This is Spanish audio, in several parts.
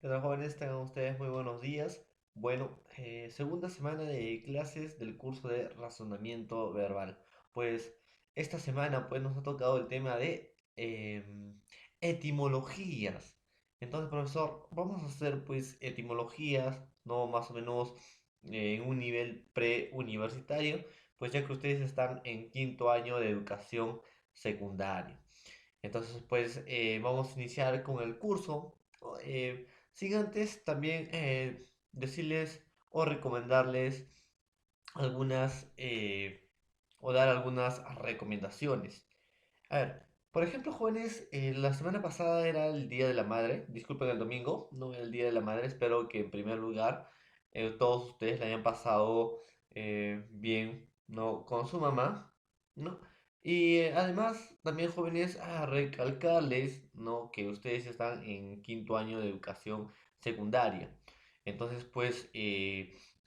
¿Qué tal, jóvenes? Tengan ustedes muy buenos días. Bueno, segunda semana de clases del curso de razonamiento verbal. Pues esta semana pues nos ha tocado el tema de etimologías. Entonces, profesor, vamos a hacer pues etimologías, no más o menos en un nivel preuniversitario, pues ya que ustedes están en quinto año de educación secundaria. Entonces, pues vamos a iniciar con el curso. Sin antes también decirles o recomendarles algunas o dar algunas recomendaciones. A ver, por ejemplo, jóvenes, la semana pasada era el Día de la Madre. Disculpen el domingo, no el Día de la Madre. Espero que en primer lugar todos ustedes la hayan pasado bien, ¿no? Con su mamá, ¿no? Y además, también jóvenes, a recalcarles, ¿no? Que ustedes están en quinto año de educación secundaria. Entonces, pues,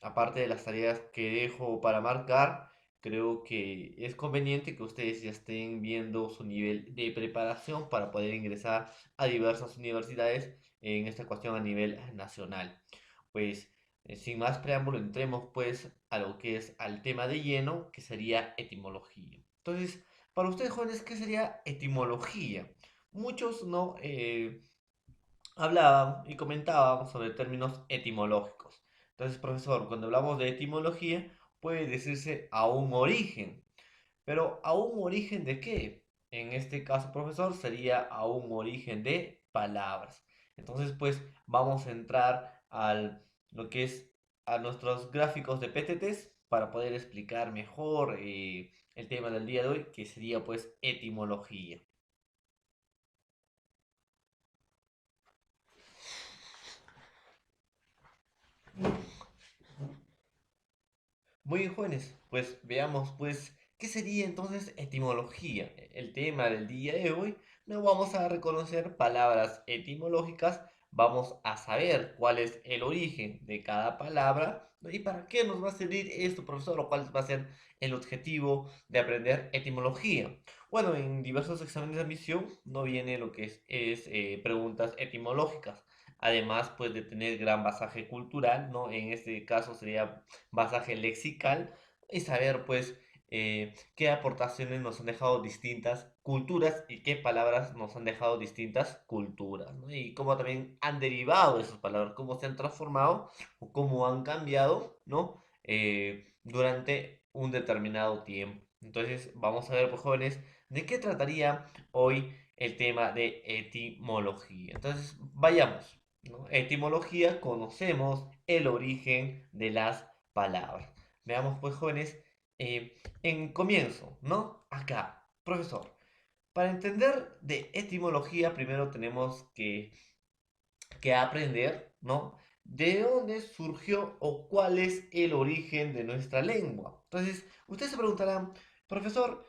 aparte de las tareas que dejo para marcar, creo que es conveniente que ustedes ya estén viendo su nivel de preparación para poder ingresar a diversas universidades, en esta cuestión a nivel nacional. Pues sin más preámbulo, entremos pues a lo que es al tema de lleno, que sería etimología. Entonces, para ustedes jóvenes, ¿qué sería etimología? Muchos no hablaban y comentaban sobre términos etimológicos. Entonces, profesor, cuando hablamos de etimología, puede decirse a un origen. Pero ¿a un origen de qué? En este caso, profesor, sería a un origen de palabras. Entonces, pues vamos a entrar al lo que es a nuestros gráficos de PTTs para poder explicar mejor el tema del día de hoy, que sería pues etimología. Muy bien, jóvenes, pues veamos pues qué sería entonces etimología. El tema del día de hoy, no vamos a reconocer palabras etimológicas, vamos a saber cuál es el origen de cada palabra, ¿no? Y para qué nos va a servir esto, profesor, o cuál va a ser el objetivo de aprender etimología. Bueno, en diversos exámenes de admisión no viene lo que es preguntas etimológicas. Además, pues de tener gran basaje cultural, ¿no? En este caso sería basaje lexical y saber pues qué aportaciones nos han dejado distintas culturas y qué palabras nos han dejado distintas culturas, ¿no? Y cómo también han derivado esas palabras, cómo se han transformado o cómo han cambiado, ¿no? Durante un determinado tiempo. Entonces vamos a ver, pues jóvenes, de qué trataría hoy el tema de etimología. Entonces vayamos, ¿no? Etimología, conocemos el origen de las palabras. Veamos pues jóvenes, en comienzo, ¿no? Acá, profesor. Para entender de etimología primero tenemos que aprender, ¿no? ¿De dónde surgió o cuál es el origen de nuestra lengua? Entonces, ustedes se preguntarán, profesor,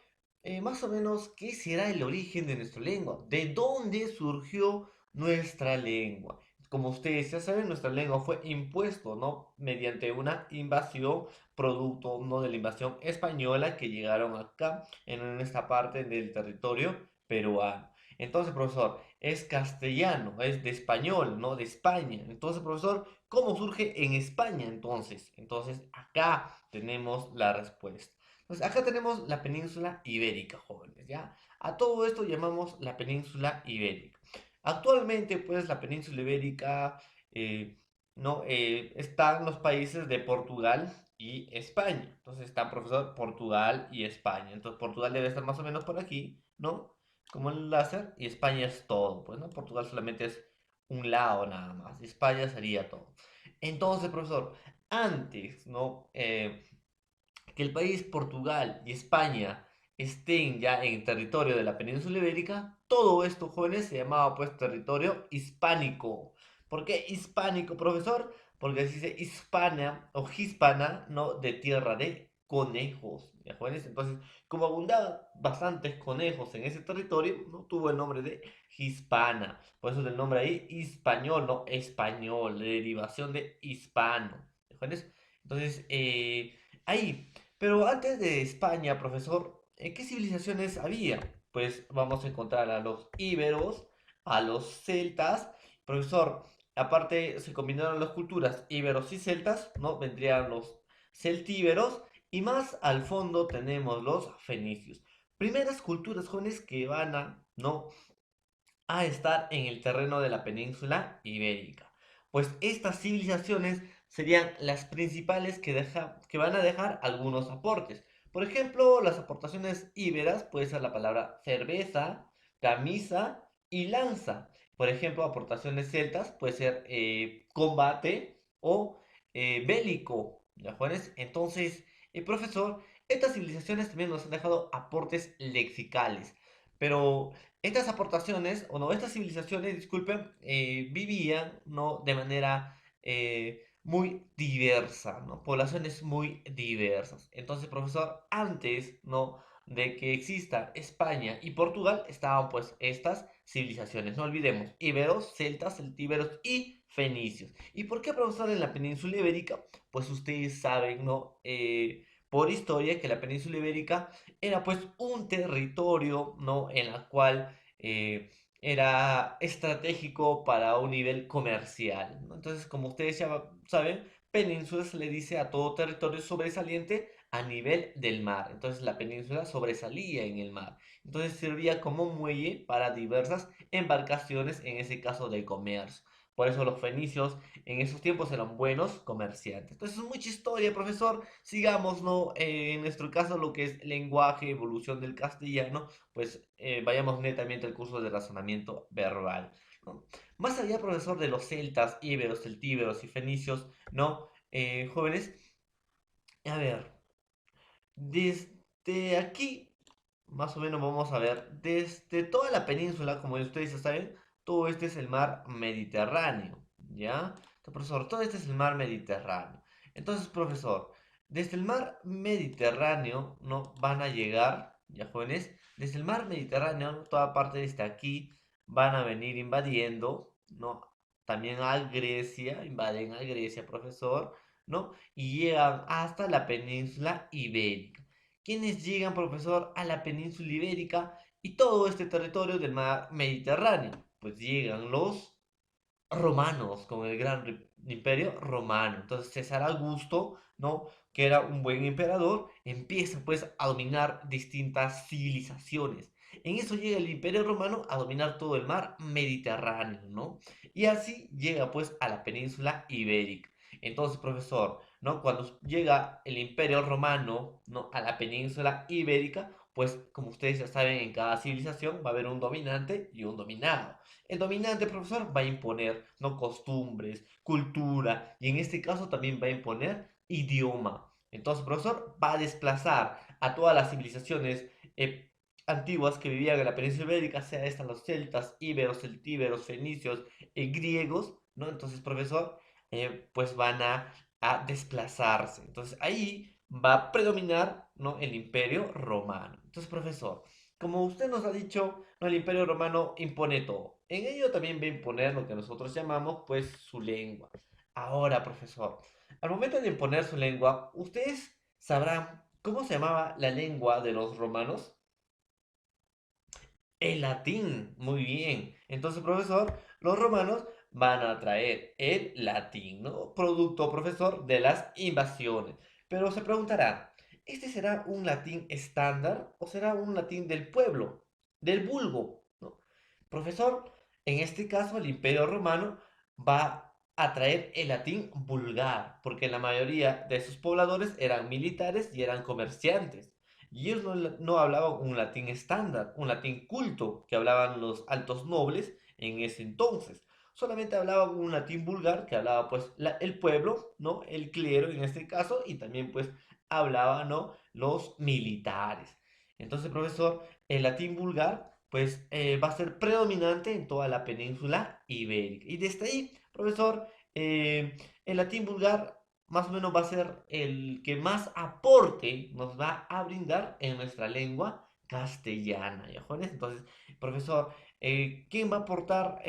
más o menos, ¿qué será el origen de nuestra lengua? ¿De dónde surgió nuestra lengua? Como ustedes ya saben, nuestra lengua fue impuesto, ¿no? Mediante una invasión, producto, ¿no? De la invasión española que llegaron acá, en esta parte del territorio peruano. Entonces, profesor, es castellano, es de español, no de España. Entonces, profesor, ¿cómo surge en España entonces? Entonces, acá tenemos la respuesta. Entonces, acá tenemos la península ibérica, jóvenes, ¿ya? A todo esto llamamos la península ibérica. Actualmente, pues, la península ibérica, eh, ¿no? Están los países de Portugal y España. Entonces, están, profesor, Portugal y España. Entonces, Portugal debe estar más o menos por aquí, ¿no? Como el láser, y España es todo, pues, ¿no? Portugal solamente es un lado nada más, España sería todo. Entonces, profesor, antes, ¿no? Que el país Portugal y España estén ya en territorio de la península ibérica, todo esto, jóvenes, se llamaba pues territorio hispánico. ¿Por qué hispánico, profesor? Porque se dice hispana o hispana, ¿no? De tierra de conejos, ¿ya, jóvenes? Entonces, como abundaban bastantes conejos en ese territorio, ¿no? Tuvo el nombre de hispana. Por eso el nombre ahí, español, no español, de derivación de hispano, ¿ya, jóvenes? Entonces, ahí. Pero antes de España, profesor, ¿qué civilizaciones había? Pues vamos a encontrar a los íberos, a los celtas. Profesor, aparte se combinaron las culturas íberos y celtas, ¿no? Vendrían los celtíberos y más al fondo tenemos los fenicios. Primeras culturas jóvenes que van a, ¿no? a estar en el terreno de la península ibérica. Pues estas civilizaciones serían las principales que van a dejar algunos aportes. Por ejemplo, las aportaciones íberas puede ser la palabra cerveza, camisa y lanza. Por ejemplo, aportaciones celtas puede ser combate o bélico. ¿Ya, jóvenes? Entonces, profesor, estas civilizaciones también nos han dejado aportes lexicales. Pero estas aportaciones, o no, estas civilizaciones, disculpen, vivían, ¿no? de manera muy diversa, ¿no? Poblaciones muy diversas. Entonces, profesor, antes, ¿no? de que exista España y Portugal, estaban pues estas civilizaciones. No olvidemos, íberos, celtas, celtíberos y fenicios. ¿Y por qué, profesor, en la península ibérica? Pues ustedes saben, ¿no? Por historia, que la península ibérica era pues un territorio, ¿no? En la cual era estratégico para un nivel comercial, ¿no? Entonces, como ustedes ya saben, península se le dice a todo territorio sobresaliente a nivel del mar. Entonces, la península sobresalía en el mar. Entonces, servía como muelle para diversas embarcaciones, en ese caso de comercio. Por eso los fenicios en esos tiempos eran buenos comerciantes. Entonces, mucha historia, profesor. Sigamos, ¿no? En nuestro caso, lo que es lenguaje, evolución del castellano, pues vayamos netamente al curso de razonamiento verbal, ¿no? Más allá, profesor, de los celtas, íberos, celtíberos y fenicios, ¿no? Jóvenes, a ver, desde aquí, más o menos vamos a ver, desde toda la península, como ustedes ya saben, todo este es el mar Mediterráneo, ¿ya? Entonces, profesor, todo este es el mar Mediterráneo. Entonces, profesor, desde el mar Mediterráneo, ¿no? Van a llegar, ya jóvenes, desde el mar Mediterráneo, toda parte desde aquí, van a venir invadiendo, ¿no? También a Grecia, invaden a Grecia, profesor, ¿no? Y llegan hasta la península ibérica. ¿Quiénes llegan, profesor, a la península ibérica y todo este territorio del mar Mediterráneo? Pues llegan los romanos, con el gran imperio romano. Entonces César Augusto, ¿no? que era un buen emperador, empieza pues a dominar distintas civilizaciones. En eso llega el imperio romano a dominar todo el mar Mediterráneo, ¿no? Y así llega pues a la península ibérica. Entonces, profesor, ¿no? Cuando llega el imperio romano, ¿no? a la península ibérica, pues como ustedes ya saben, en cada civilización va a haber un dominante y un dominado. El dominante, profesor, va a imponer, ¿no? costumbres, cultura, y en este caso también va a imponer idioma. Entonces, profesor, va a desplazar a todas las civilizaciones antiguas que vivían en la península ibérica, sea estas los celtas, íberos, celtíberos, fenicios, griegos, ¿no? Entonces, profesor, pues van a desplazarse. Entonces, ahí va a predominar, ¿no? el imperio romano. Entonces, profesor, como usted nos ha dicho, no, el Imperio Romano impone todo. En ello también va a imponer lo que nosotros llamamos, pues, su lengua. Ahora, profesor, al momento de imponer su lengua, ¿ustedes sabrán cómo se llamaba la lengua de los romanos? El latín, muy bien. Entonces, profesor, los romanos van a traer el latín, ¿no? Producto, profesor, de las invasiones. Pero se preguntará, ¿este será un latín estándar o será un latín del pueblo, del vulgo, ¿no? Profesor, en este caso el Imperio Romano va a traer el latín vulgar, porque la mayoría de sus pobladores eran militares y eran comerciantes. Y ellos no hablaban un latín estándar, un latín culto que hablaban los altos nobles en ese entonces. Solamente hablaban un latín vulgar que hablaba pues el pueblo, ¿no? El clero en este caso, y también pues hablaban, ¿no? los militares. Entonces, profesor, el latín vulgar pues va a ser predominante en toda la península ibérica. Y desde ahí, profesor, el latín vulgar más o menos va a ser el que más aporte nos va a brindar en nuestra lengua castellana, ¿ya, jóvenes? Entonces, profesor, ¿quién va a aportar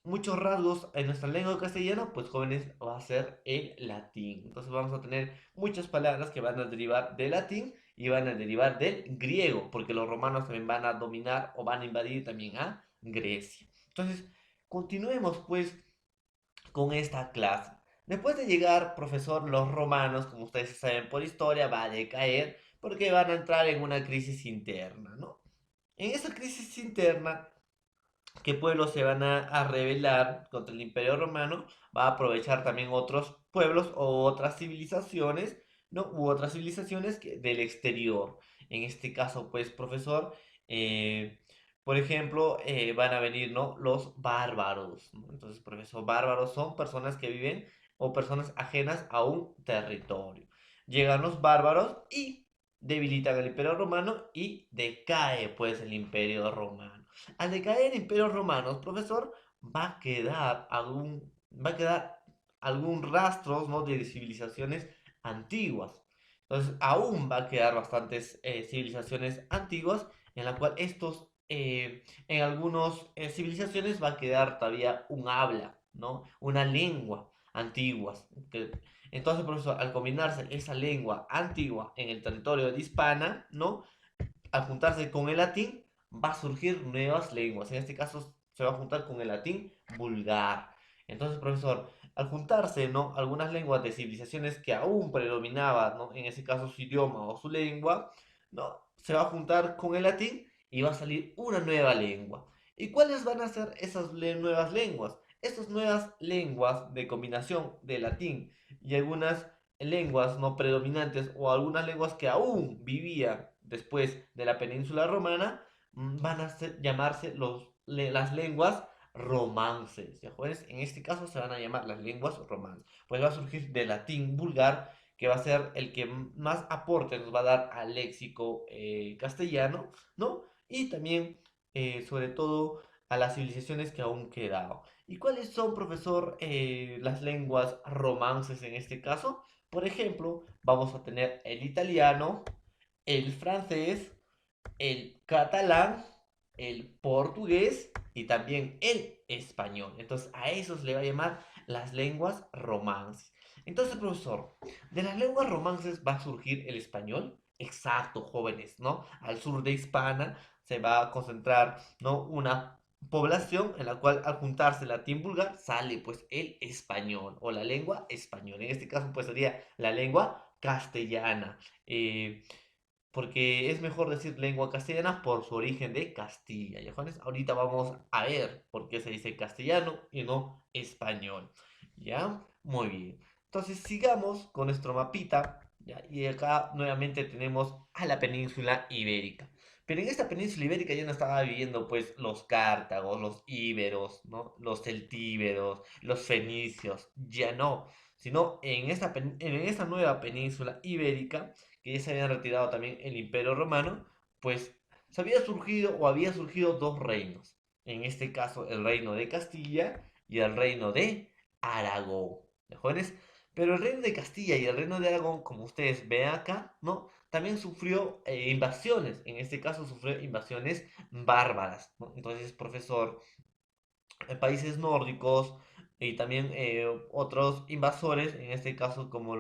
muchos rasgos en nuestra lengua castellana? Pues, jóvenes, va a ser el latín. Entonces, vamos a tener muchas palabras que van a derivar del latín y van a derivar del griego, porque los romanos también van a dominar o van a invadir también a Grecia. Entonces, continuemos, pues, con esta clase. Después de llegar, profesor, los romanos, como ustedes saben por historia, va a decaer porque van a entrar en una crisis interna, ¿no? En esa crisis interna, ¿qué pueblos se van a rebelar contra el Imperio Romano? Va a aprovechar también otros pueblos o otras civilizaciones, ¿no? U otras civilizaciones del exterior. En este caso, pues, profesor, eh, por ejemplo, van a venir, ¿no? Los bárbaros, ¿no? Entonces, profesor, bárbaros son personas que viven o personas ajenas a un territorio. Llegan los bárbaros y debilitan el Imperio Romano y decae, pues, el Imperio Romano. Al decaer el Imperio Romano, profesor, va a quedar algún rastro, ¿no? De civilizaciones antiguas. Entonces, aún va a quedar bastantes civilizaciones antiguas en la cual en algunas civilizaciones va a quedar todavía un habla, ¿no? Una lengua antiguas. Entonces, profesor, al combinarse esa lengua antigua en el territorio de Hispana, ¿no? Al juntarse con el latín, va a surgir nuevas lenguas. En este caso, se va a juntar con el latín vulgar. Entonces, profesor, al juntarse, ¿no? Algunas lenguas de civilizaciones que aún predominaban, ¿no? En ese caso, su idioma o su lengua, ¿no? Se va a juntar con el latín y va a salir una nueva lengua. ¿Y cuáles van a ser esas nuevas lenguas? Estas nuevas lenguas de combinación de latín y algunas lenguas no predominantes o algunas lenguas que aún vivían después de la península romana van a llamarse las lenguas romances. ¿Ya jóvenes? En este caso se van a llamar las lenguas romances. Pues va a surgir del latín vulgar, que va a ser el que más aporte nos va a dar al léxico castellano, ¿no? Y también, sobre todo, a las civilizaciones que aún quedaban. ¿Y cuáles son, profesor, las lenguas romances en este caso? Por ejemplo, vamos a tener el italiano, el francés, el catalán, el portugués y también el español. Entonces a esos le va a llamar las lenguas romances. Entonces, profesor, de las lenguas romances va a surgir el español. Exacto, jóvenes, ¿no? Al sur de Hispana se va a concentrar, ¿no? Una población en la cual al juntarse latín vulgar sale pues el español o la lengua española. En este caso pues sería la lengua castellana. Porque es mejor decir lengua castellana por su origen de Castilla. ¿Ya, jóvenes? Ahorita vamos a ver por qué se dice castellano y no español. ¿Ya? Muy bien. Entonces sigamos con nuestro mapita. ¿Ya? Y acá nuevamente tenemos a la península ibérica. Pero en esta península ibérica ya no estaba viviendo pues los cártagos, los íberos, ¿no? Los celtíberos, los fenicios. Ya no. Sino en esta nueva península ibérica que ya se habían retirado también el Imperio Romano, pues se había surgido o había surgido dos reinos. En este caso, el reino de Castilla y el reino de Aragón. ¿De jóvenes? Pero el reino de Castilla y el reino de Aragón, como ustedes ven acá, ¿no? También sufrió invasiones. En este caso, sufrió invasiones bárbaras, ¿no? Entonces, profesor, países nórdicos y también otros invasores, en este caso como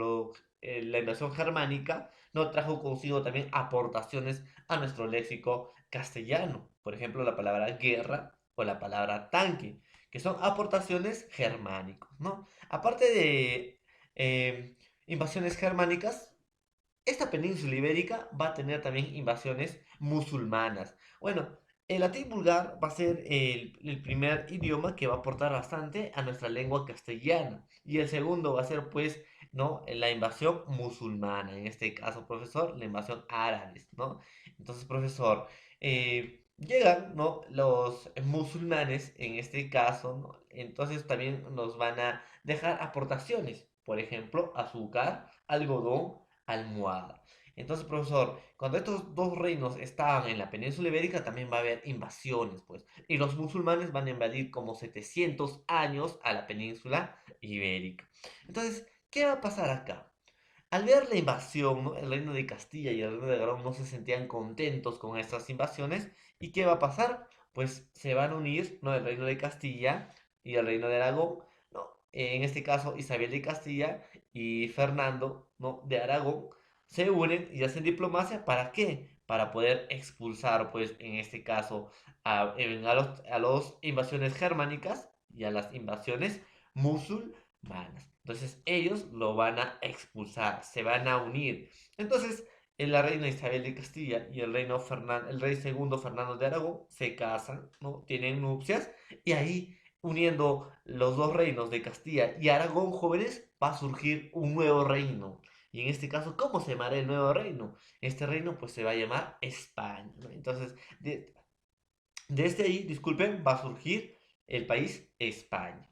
la invasión germánica, no trajo consigo también aportaciones a nuestro léxico castellano. Por ejemplo, la palabra guerra o la palabra tanque, que son aportaciones germánicos, ¿no? Aparte de invasiones germánicas, esta península ibérica va a tener también invasiones musulmanas. Bueno, el latín vulgar va a ser el primer idioma que va a aportar bastante a nuestra lengua castellana. Y el segundo va a ser, pues, ¿no? La invasión musulmana. En este caso, profesor, la invasión árabes, ¿no? Entonces, profesor, llegan, ¿no? Los musulmanes, en este caso, ¿no? Entonces también nos van a dejar aportaciones. Por ejemplo, azúcar, algodón, almohada. Entonces, profesor, cuando estos dos reinos estaban en la península ibérica, también va a haber invasiones, pues. Y los musulmanes van a invadir como 700 años a la península ibérica. Entonces, ¿qué va a pasar acá? Al ver la invasión, ¿no? El reino de Castilla y el reino de Aragón no se sentían contentos con estas invasiones. ¿Y qué va a pasar? Pues se van a unir, ¿no? El reino de Castilla y el reino de Aragón, ¿no? En este caso, Isabel de Castilla y Fernando, ¿no? De Aragón se unen y hacen diplomacia. ¿Para qué? Para poder expulsar, pues, en este caso, a los invasiones germánicas y a las invasiones musulmanas. Entonces ellos lo van a expulsar, se van a unir. Entonces la reina Isabel de Castilla y el rey segundo Fernando de Aragón se casan, ¿no? Tienen nupcias y ahí uniendo los dos reinos de Castilla y Aragón, jóvenes, va a surgir un nuevo reino. Y en este caso, ¿cómo se llamará el nuevo reino? Este reino pues se va a llamar España, ¿no? Entonces, desde ahí, disculpen, va a surgir el país España.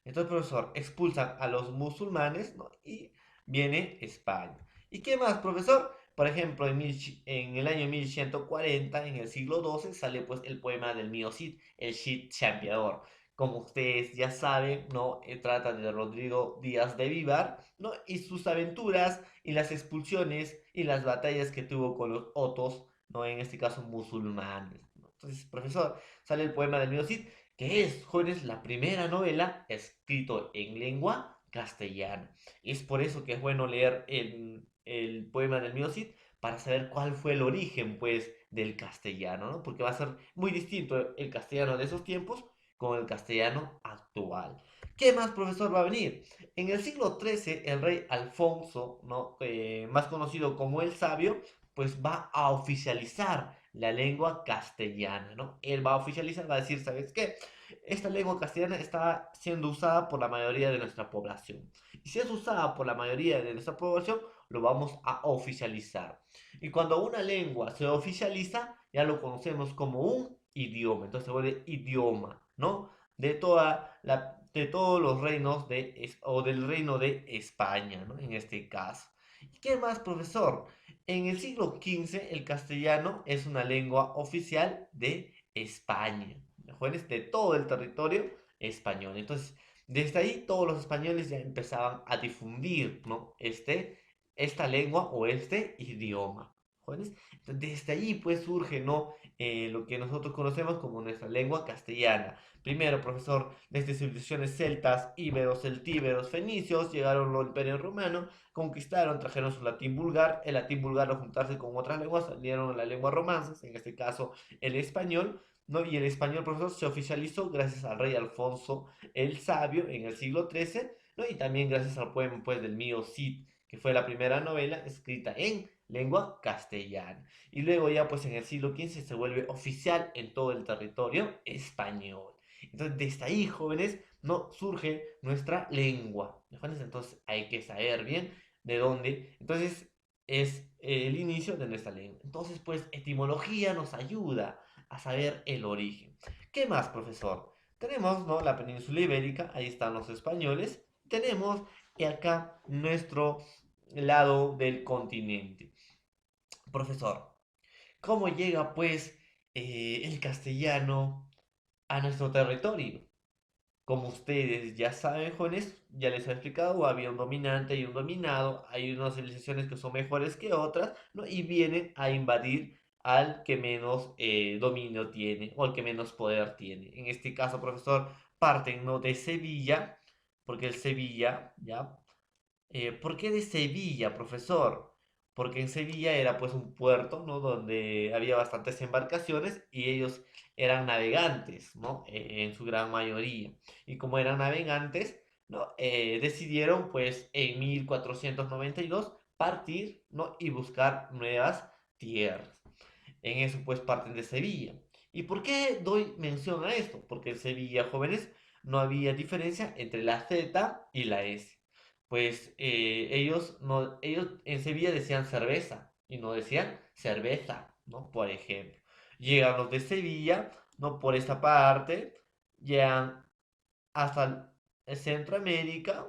Entonces, profesor, expulsan a los musulmanes, ¿no? Y viene España. ¿Y qué más, profesor? Por ejemplo, en el año 1140, en el siglo XII, sale pues el poema del mío Cid, el Cid Champeador. Como ustedes ya saben, ¿no? Trata de Rodrigo Díaz de Vivar, ¿no? Y sus aventuras y las expulsiones y las batallas que tuvo con los otros, ¿no? En este caso musulmanes. Entonces, profesor, sale el poema del mío Cid, que es, jóvenes, la primera novela escrito en lengua castellana. Es por eso que es bueno leer el poema del mío Cid para saber cuál fue el origen, pues, del castellano, ¿no? Porque va a ser muy distinto el castellano de esos tiempos con el castellano actual. ¿Qué más, profesor, va a venir? En el siglo XIII, el rey Alfonso, ¿no? Más conocido como el Sabio, pues va a oficializar la lengua castellana, ¿no? Él va a oficializar, va a decir, ¿sabes qué? Esta lengua castellana está siendo usada por la mayoría de nuestra población. Y si es usada por la mayoría de nuestra población, lo vamos a oficializar. Y cuando una lengua se oficializa, ya lo conocemos como un idioma. Entonces se vuelve idioma, ¿no? De todos los reinos o del reino de España, ¿no? En este caso. ¿Y qué más, profesor? En el siglo XV, el castellano es una lengua oficial de España, jóvenes, de todo el territorio español. Entonces, desde ahí todos los españoles ya empezaban a difundir, ¿no? Esta lengua o este idioma, jóvenes. Entonces, desde ahí pues surge, ¿no? Lo que nosotros conocemos como nuestra lengua castellana. Primero, profesor, desde civilizaciones celtas, íberos, celtíberos, fenicios, llegaron los imperios romanos, conquistaron, trajeron su latín vulgar, el latín vulgar al juntarse con otras lenguas salieron las lenguas romances, en este caso el español, ¿no? Y el español, profesor, se oficializó gracias al rey Alfonso el Sabio en el siglo XIII, ¿no? Y también gracias al poema, pues, del mío Cid, que fue la primera novela escrita en lengua castellana. Y luego ya, pues, en el siglo XV se vuelve oficial en todo el territorio español. Entonces, desde ahí, jóvenes, no surge nuestra lengua. Jóvenes, entonces hay que saber bien de dónde. Entonces, es el inicio de nuestra lengua. Entonces, pues, etimología nos ayuda a saber el origen. ¿Qué más, profesor? Tenemos, ¿no? La península ibérica, ahí están los españoles. Tenemos acá nuestro lado del continente. Profesor, ¿cómo llega pues el castellano a nuestro territorio? Como ustedes ya saben, jóvenes, ya les he explicado, había un dominante y un dominado, hay unas civilizaciones que son mejores que otras, ¿no? Y vienen a invadir al que menos dominio tiene o al que menos poder tiene. En este caso, profesor, parten, ¿no? De Sevilla, porque el Sevilla, ¿ya? ¿Por qué de Sevilla, profesor? Porque en Sevilla era pues un puerto, ¿no? Donde había bastantes embarcaciones y ellos eran navegantes, ¿no? En su gran mayoría. Y como eran navegantes, ¿no? Decidieron pues en 1492 partir, ¿no? Y buscar nuevas tierras. En eso pues parten de Sevilla. ¿Y por qué doy mención a esto? Porque en Sevilla, jóvenes, no había diferencia entre la Z y la S. Pues ellos, no, ellos en Sevilla decían cerveza y no decían cerveza, ¿no? Por ejemplo. Llegan los de Sevilla, ¿no? Por esta parte, llegan hasta Centroamérica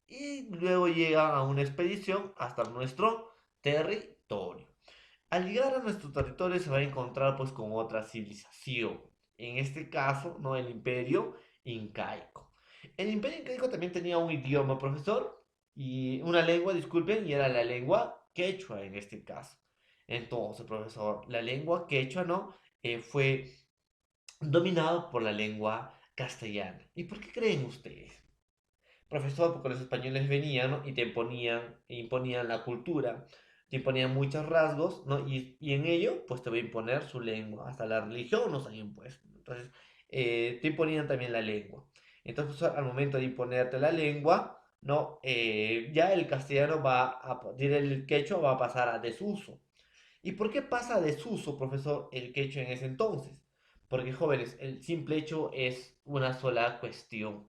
y luego llegan a una expedición hasta nuestro territorio. Al llegar a nuestro territorio se va a encontrar pues con otra civilización. En este caso, ¿no? El imperio incaico. El imperio incaico también tenía un idioma, profesor, y una lengua, disculpen, y era la lengua quechua en este caso. Entonces, profesor, la lengua quechua, ¿no? Fue dominado por la lengua castellana. ¿Y por qué creen ustedes? Profesor, porque los españoles venían, ¿no? Y te imponían la cultura, te imponían muchos rasgos, ¿no? Y en ello, pues te va a imponer su lengua, hasta la religión nos han impuesto. Entonces, te imponían también la lengua. Entonces, profesor, al momento de imponerte la lengua, ¿no? Ya el castellano a partir del quechua va a pasar a desuso. ¿Y por qué pasa a desuso, profesor, el quechua en ese entonces? Porque, jóvenes, el simple hecho es una sola cuestión.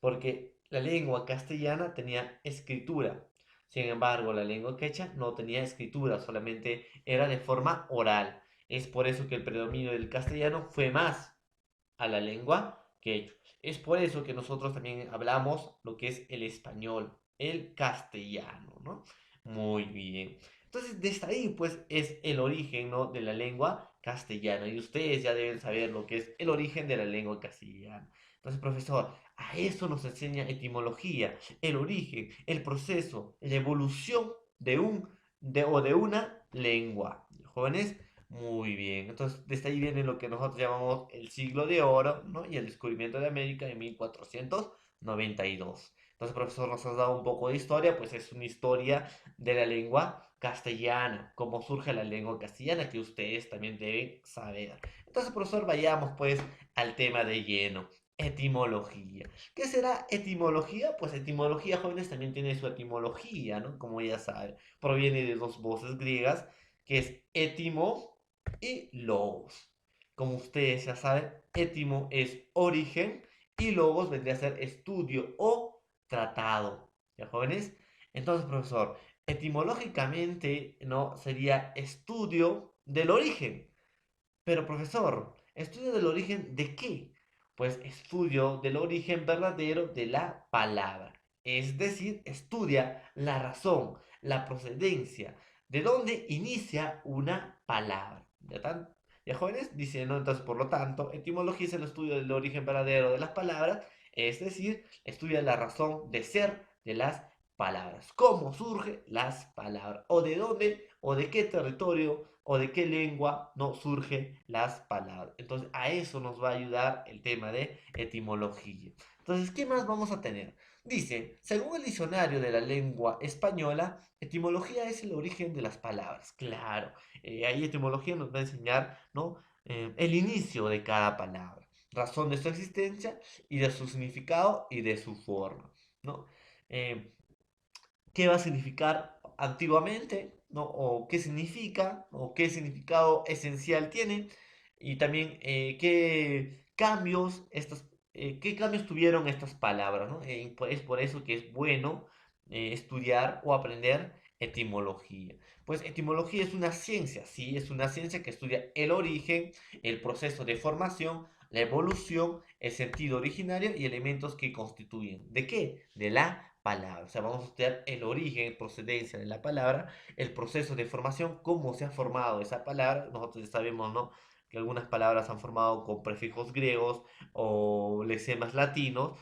Porque la lengua castellana tenía escritura. Sin embargo, la lengua quechua no tenía escritura, solamente era de forma oral. Es por eso que el predominio del castellano fue más a la lengua quechua. Es por eso que nosotros también hablamos lo que es el español, el castellano, ¿no? Muy bien. Entonces, desde ahí, pues, es el origen, ¿no? De la lengua castellana. Y ustedes ya deben saber lo que es el origen de la lengua castellana. Entonces, profesor, a eso nos enseña etimología, el origen, el proceso, la evolución de una lengua. Jóvenes, muy bien. Entonces, desde ahí viene lo que nosotros llamamos el siglo de oro, ¿no? Y el descubrimiento de América en 1492. Entonces, profesor, nos has dado un poco de historia, pues es una historia de la lengua castellana, cómo surge la lengua castellana, que ustedes también deben saber. Entonces, profesor, vayamos pues al tema de lleno. Etimología. ¿Qué será etimología? Pues etimología, jóvenes, también tiene su etimología, ¿no? Como ya saben, proviene de dos voces griegas, que es etimo y logos. Como ustedes ya saben, etimo es origen y logos vendría a ser estudio o tratado. ¿Ya, jóvenes? Entonces, profesor, etimológicamente, ¿no? Sería estudio del origen. Pero, profesor, ¿estudio del origen de qué? Pues estudio del origen verdadero de la palabra. Es decir, estudia la razón, la procedencia, de dónde inicia una palabra. ¿Ya, jóvenes? Dice, ¿no? Entonces, por lo tanto, etimología es el estudio del origen verdadero de las palabras, es decir, estudia la razón de ser de las palabras. ¿Cómo surgen las palabras? ¿O de dónde o de qué territorio o de qué lengua no surgen las palabras? Entonces, a eso nos va a ayudar el tema de etimología. Entonces, ¿qué más vamos a tener? Dice, según el diccionario de la lengua española, etimología es el origen de las palabras. Claro, ahí etimología nos va a enseñar, ¿no? El inicio de cada palabra, razón de su existencia y de su significado y de su forma, ¿no? Eh, ¿Qué va a significar antiguamente? ¿No? ¿O qué significa? ¿O qué significado esencial tiene? Y también qué cambios tuvieron estas palabras, ¿no? Es por eso que es bueno estudiar o aprender etimología. Pues etimología es una ciencia, sí, es una ciencia que estudia el origen, el proceso de formación, la evolución, el sentido originario y elementos que constituyen. ¿De qué? De la palabra. O sea, vamos a estudiar el origen, procedencia de la palabra, el proceso de formación, cómo se ha formado esa palabra. Nosotros ya sabemos, ¿no? Que algunas palabras se han formado con prefijos griegos o lexemas latinos,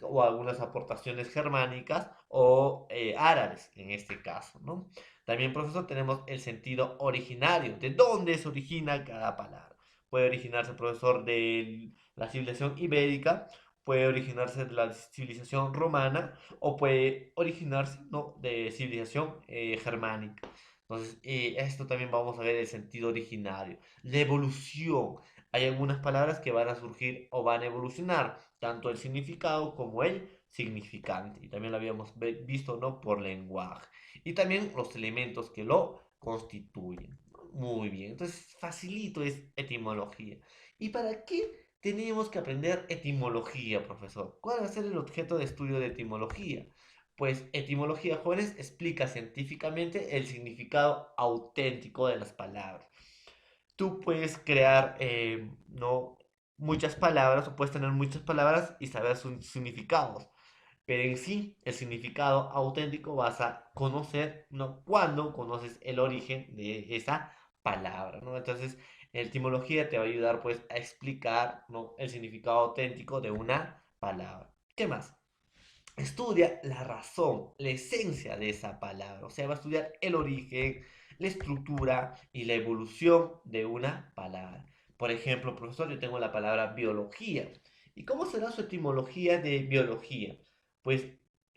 o algunas aportaciones germánicas o árabes, en este caso, ¿no? También, profesor, tenemos el sentido originario, de dónde se origina cada palabra. Puede originarse, profesor, de la civilización ibérica, puede originarse de la civilización romana o puede originarse, ¿no? De civilización germánica. Entonces, esto también vamos a ver el sentido originario. La evolución. Hay algunas palabras que van a surgir o van a evolucionar, tanto el significado como el significante. Y también lo habíamos visto, ¿no? Por lenguaje. Y también los elementos que lo constituyen. Muy bien. Entonces, facilito es etimología. ¿Y para qué tenemos que aprender etimología, profesor? ¿Cuál va a ser el objeto de estudio de etimología? Pues etimología, jóvenes, explica científicamente el significado auténtico de las palabras. Tú puedes crear, ¿no? muchas palabras o puedes tener muchas palabras y saber sus significados. Pero en sí, el significado auténtico vas a conocer, ¿no? Cuando conoces el origen de esa palabra, ¿no? Entonces, la etimología te va a ayudar, pues, a explicar, ¿no? el significado auténtico de una palabra. ¿Qué más? Estudia la razón, la esencia de esa palabra. O sea, va a estudiar el origen, la estructura y la evolución de una palabra. Por ejemplo, profesor, yo tengo la palabra biología. ¿Y cómo será su etimología de biología? Pues,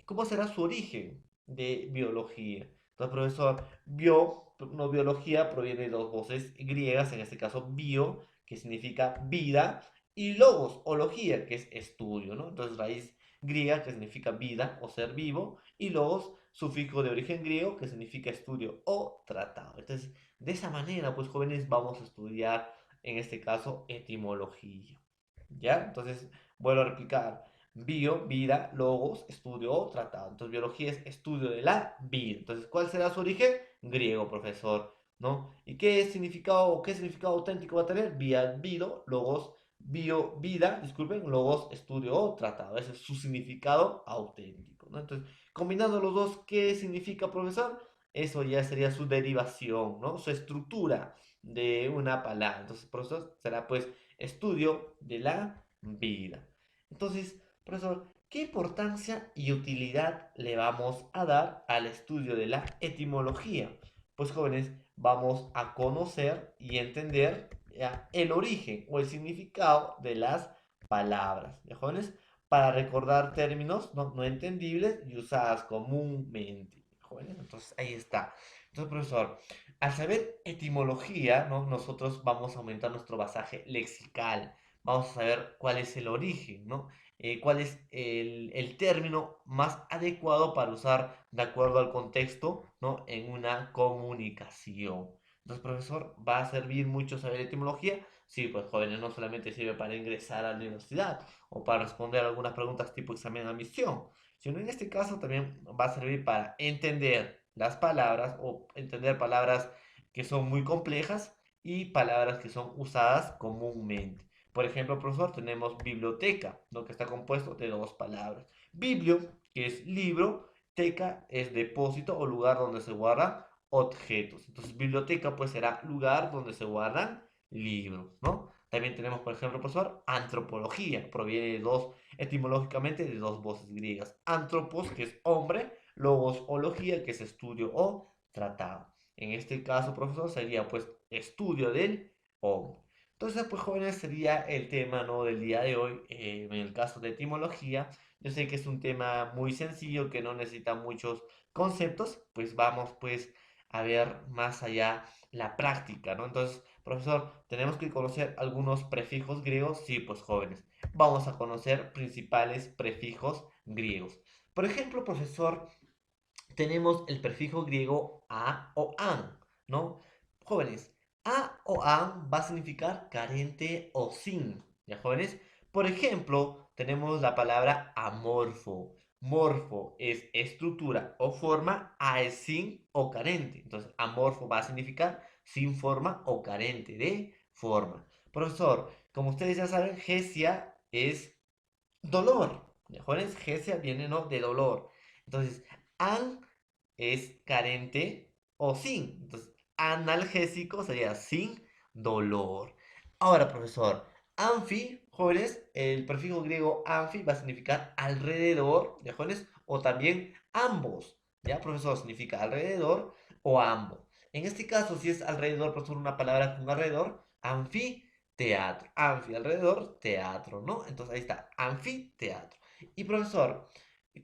¿cómo será su origen de biología? Entonces, profesor, no biología, proviene de dos voces griegas, en este caso bio, que significa vida, y logos, ología, que es estudio, ¿no? Entonces raíz griega, que significa vida o ser vivo, y logos, sufijo de origen griego, que significa estudio o tratado. Entonces, de esa manera, pues jóvenes, vamos a estudiar, en este caso, etimología. ¿Ya? Entonces, vuelvo a replicar. Bio, vida, logos, estudio o tratado. Entonces, biología es estudio de la vida. Entonces, ¿cuál será su origen? Griego, profesor, ¿no? ¿Y qué significado auténtico va a tener? Vía, vido, logos, bio, vida, disculpen, logos, estudio o tratado. Ese es su significado auténtico, ¿no? Entonces, combinando los dos, ¿qué significa, profesor? Eso ya sería su derivación, ¿no? Su estructura de una palabra. Entonces, profesor, será pues estudio de la vida. Entonces, profesor, ¿qué importancia y utilidad le vamos a dar al estudio de la etimología? Pues jóvenes, vamos a conocer y entender ya, el origen o el significado de las palabras, ¿ya, jóvenes? Para recordar términos no entendibles y usadas comúnmente, jóvenes. Entonces, ahí está. Entonces, profesor, al saber etimología, ¿no? Nosotros vamos a aumentar nuestro basaje lexical, vamos a saber cuál es el origen, ¿no? Cuál es el término más adecuado para usar de acuerdo al contexto, ¿no? En una comunicación. Entonces, profesor, ¿va a servir mucho saber etimología? Sí, pues jóvenes, no solamente sirve para ingresar a la universidad o para responder algunas preguntas tipo examen de admisión, sino en este caso también va a servir para entender las palabras o entender palabras que son muy complejas y palabras que son usadas comúnmente. Por ejemplo, profesor, tenemos biblioteca, ¿no? Que está compuesto de dos palabras. Biblio, que es libro, teca es depósito o lugar donde se guardan objetos. Entonces, biblioteca pues será lugar donde se guardan libros, ¿no? También tenemos, por ejemplo, profesor, antropología. Proviene de dos, etimológicamente, de dos voces griegas. Antropos, que es hombre, logos, ología, que es estudio o tratado. En este caso, profesor, sería pues estudio del hombre. Entonces, pues jóvenes, sería el tema, ¿no? Del día de hoy, en el caso de etimología. Yo sé que es un tema muy sencillo, que no necesita muchos conceptos, pues vamos pues a ver más allá la práctica, ¿no? Entonces, profesor, tenemos que conocer algunos prefijos griegos. Sí, pues jóvenes, vamos a conocer principales prefijos griegos. Por ejemplo, profesor, tenemos el prefijo griego a o an, ¿no? Jóvenes, a o an va a significar carente o sin, ¿ya, jóvenes? Por ejemplo, tenemos la palabra amorfo. Morfo es estructura o forma, a es sin o carente. Entonces, amorfo va a significar sin forma o carente de forma. Profesor, como ustedes ya saben, gesia es dolor. ¿Ya, jóvenes? Gesia viene, ¿no? De dolor. Entonces, an es carente o sin. Entonces, analgésico sería sin dolor. Ahora, profesor, anfi, jóvenes, el prefijo griego anfi va a significar alrededor, ¿ya, jóvenes? O también ambos, ¿ya, profesor? Significa alrededor o ambos. En este caso, si es alrededor, profesor, una palabra con alrededor, anfiteatro. Anfi, alrededor, teatro, ¿no? Entonces, ahí está, anfiteatro. Y, profesor,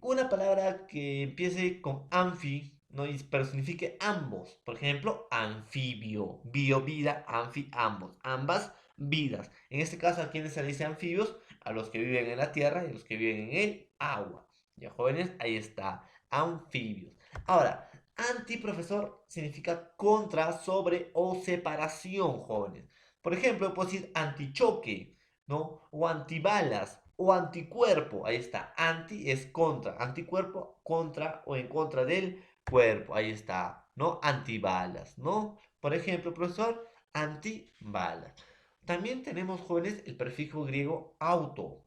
una palabra que empiece con anfi, ¿no? Pero signifique ambos. Por ejemplo, anfibio. Bio, vida, anfi, ambos. Ambas vidas. En este caso, ¿a quiénes se le dice anfibios? A los que viven en la tierra y a los que viven en el agua. Ya, jóvenes, ahí está. Anfibios. Ahora, anti, profesor, significa contra, sobre o separación, jóvenes. Por ejemplo, puedo decir antichoque, ¿no? O antibalas o anticuerpo. Ahí está. Anti es contra. Anticuerpo, contra o en contra del cuerpo. Ahí está. ¿No? Antibalas, ¿no? Por ejemplo, profesor, antibalas. También tenemos, jóvenes, el prefijo griego auto.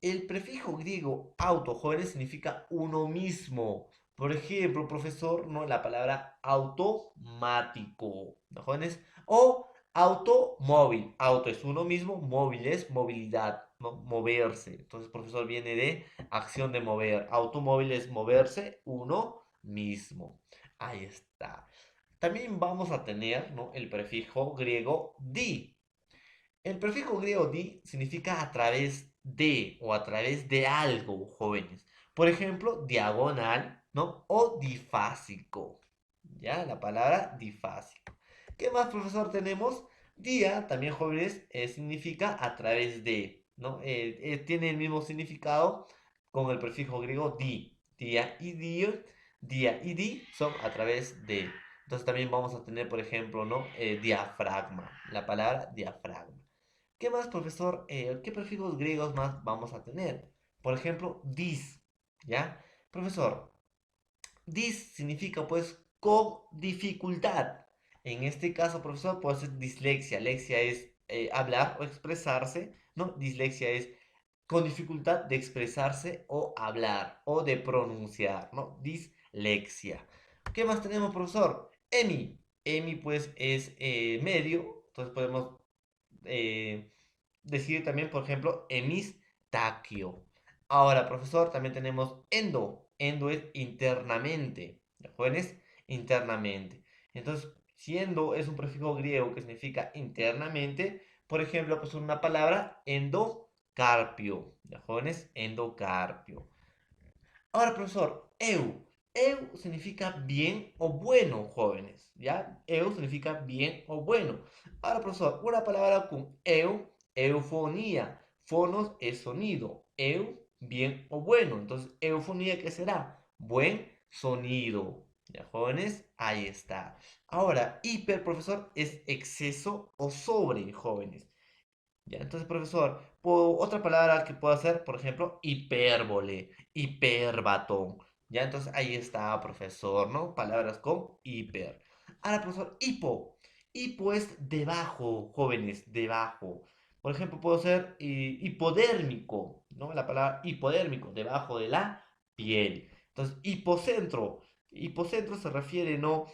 El prefijo griego auto, jóvenes, significa uno mismo. Por ejemplo, profesor, ¿no? La palabra automático, ¿no, jóvenes? O automóvil. Auto es uno mismo, móvil es movilidad, ¿no? Moverse. Entonces, profesor, viene de acción de mover. Automóvil es moverse uno mismo. Ahí está. También vamos a tener, ¿no? El prefijo griego di. El prefijo griego di significa a través de o a través de algo, jóvenes. Por ejemplo, diagonal, ¿no? O difásico. ¿Ya? La palabra difásico. ¿Qué más, profesor, tenemos? Día, también jóvenes, significa a través de, ¿no? Tiene el mismo significado con el prefijo griego di. Día y di son a través de. Entonces también vamos a tener, por ejemplo, ¿no? Diafragma, la palabra diafragma. ¿Qué más, profesor? ¿Qué prefijos griegos más vamos a tener? Por ejemplo, dis, ¿ya? Profesor, dis significa pues con dificultad. En este caso, profesor, puede ser dislexia. Lexia es hablar o expresarse, ¿no? Dislexia es con dificultad de expresarse o hablar o de pronunciar, ¿no? Dislexia. ¿Qué más tenemos, profesor? Emi. Emi pues es medio, entonces podemos eh, decir también, por ejemplo, hemistaquio. Ahora, profesor, también tenemos endo. Endo es internamente. ¿De jóvenes? Internamente. Entonces, si endo es un prefijo griego que significa internamente, por ejemplo, pues una palabra endocarpio. ¿De jóvenes? Endocarpio. Ahora, profesor, eu. Eu significa bien o bueno, jóvenes. ¿Ya? Eu significa bien o bueno. Ahora, profesor, una palabra con eu, eufonía. Fonos es sonido. Eu, bien o bueno. Entonces, eufonía, ¿qué será? Buen sonido. ¿Ya, jóvenes? Ahí está. Ahora, hiper, profesor, es exceso o sobre, jóvenes. Ya, entonces, profesor, otra palabra que puedo hacer, por ejemplo, hipérbole, hiperbatón. Ya, entonces ahí está, profesor, ¿no? Palabras con hiper. Ahora, profesor, hipo. Hipo es debajo, jóvenes, debajo. Por ejemplo, puedo ser hipodérmico, ¿no? La palabra hipodérmico, debajo de la piel. Entonces, hipocentro. Hipocentro se refiere, ¿no?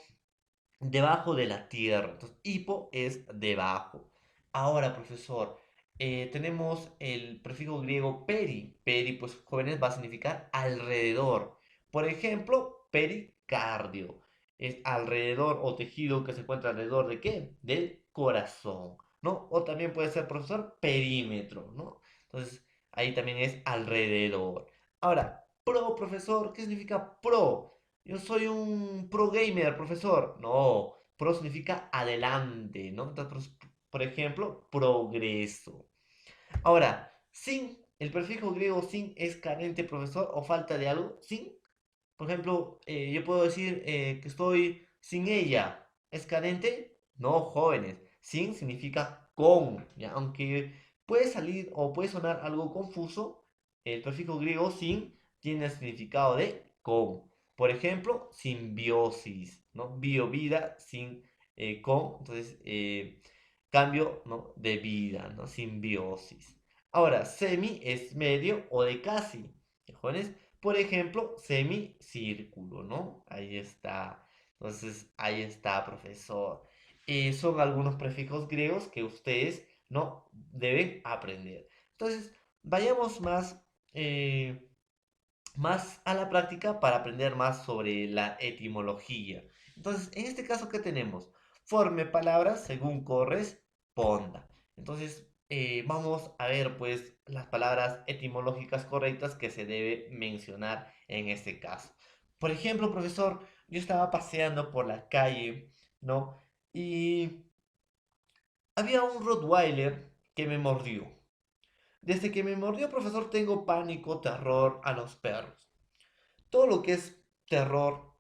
Debajo de la tierra. Entonces, hipo es debajo. Ahora, profesor, tenemos el prefijo griego peri. Peri, pues jóvenes, va a significar alrededor. Por ejemplo, pericardio. Es alrededor o tejido que se encuentra alrededor de qué? Del corazón, ¿no? O también puede ser, profesor, perímetro, ¿no? Entonces, ahí también es alrededor. Ahora, pro, profesor, ¿qué significa pro? Yo soy un pro gamer, profesor. No, pro significa adelante, ¿no? Entonces, por ejemplo, progreso. Ahora, sin, el prefijo griego sin es carente, profesor, o falta de algo. Sin, por ejemplo, yo puedo decir que estoy sin ella. ¿Es carente? No, jóvenes. Sin significa con, ¿ya? Aunque puede salir o puede sonar algo confuso, el prefijo griego sin tiene el significado de con. Por ejemplo, simbiosis, ¿no? Bio, vida, sin, con. Entonces, cambio, ¿no? De vida, ¿no? Simbiosis. Ahora, semi es medio o de casi, jóvenes. Por ejemplo, semicírculo, ¿no? Ahí está. Entonces, ahí está, profesor. Son algunos prefijos griegos que ustedes no deben aprender. Entonces, vayamos más a la práctica para aprender más sobre la etimología. Entonces, en este caso, ¿qué tenemos? Forme palabras según corresponda. Entonces, vamos a ver pues las palabras etimológicas correctas que se debe mencionar en este caso. Por ejemplo, profesor, yo estaba paseando por la calle, ¿no? Y había un Rottweiler que me mordió. Desde que me mordió, profesor, tengo pánico, terror a los perros. Todo lo que es terror,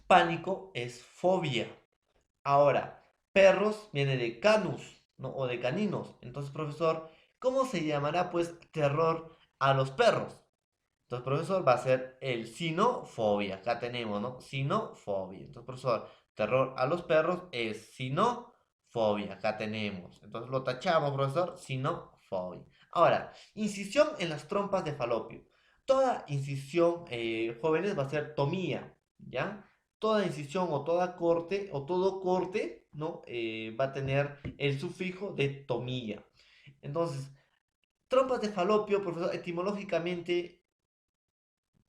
pánico es fobia. Ahora, perros viene de canus, ¿no? O de caninos. Entonces, profesor, ¿cómo se llamará pues terror a los perros? Entonces, profesor, va a ser el sinofobia. Acá tenemos, ¿no? Sinofobia. Entonces, profesor, terror a los perros es sinofobia. Acá tenemos. Entonces, lo tachamos, profesor, sinofobia. Ahora, incisión en las trompas de falopio. Toda incisión, jóvenes, va a ser tomía, ¿ya? Toda incisión o toda corte o todo corte, ¿no? Va a tener el sufijo de tomía. Entonces, trompas de falopio, profesor, etimológicamente,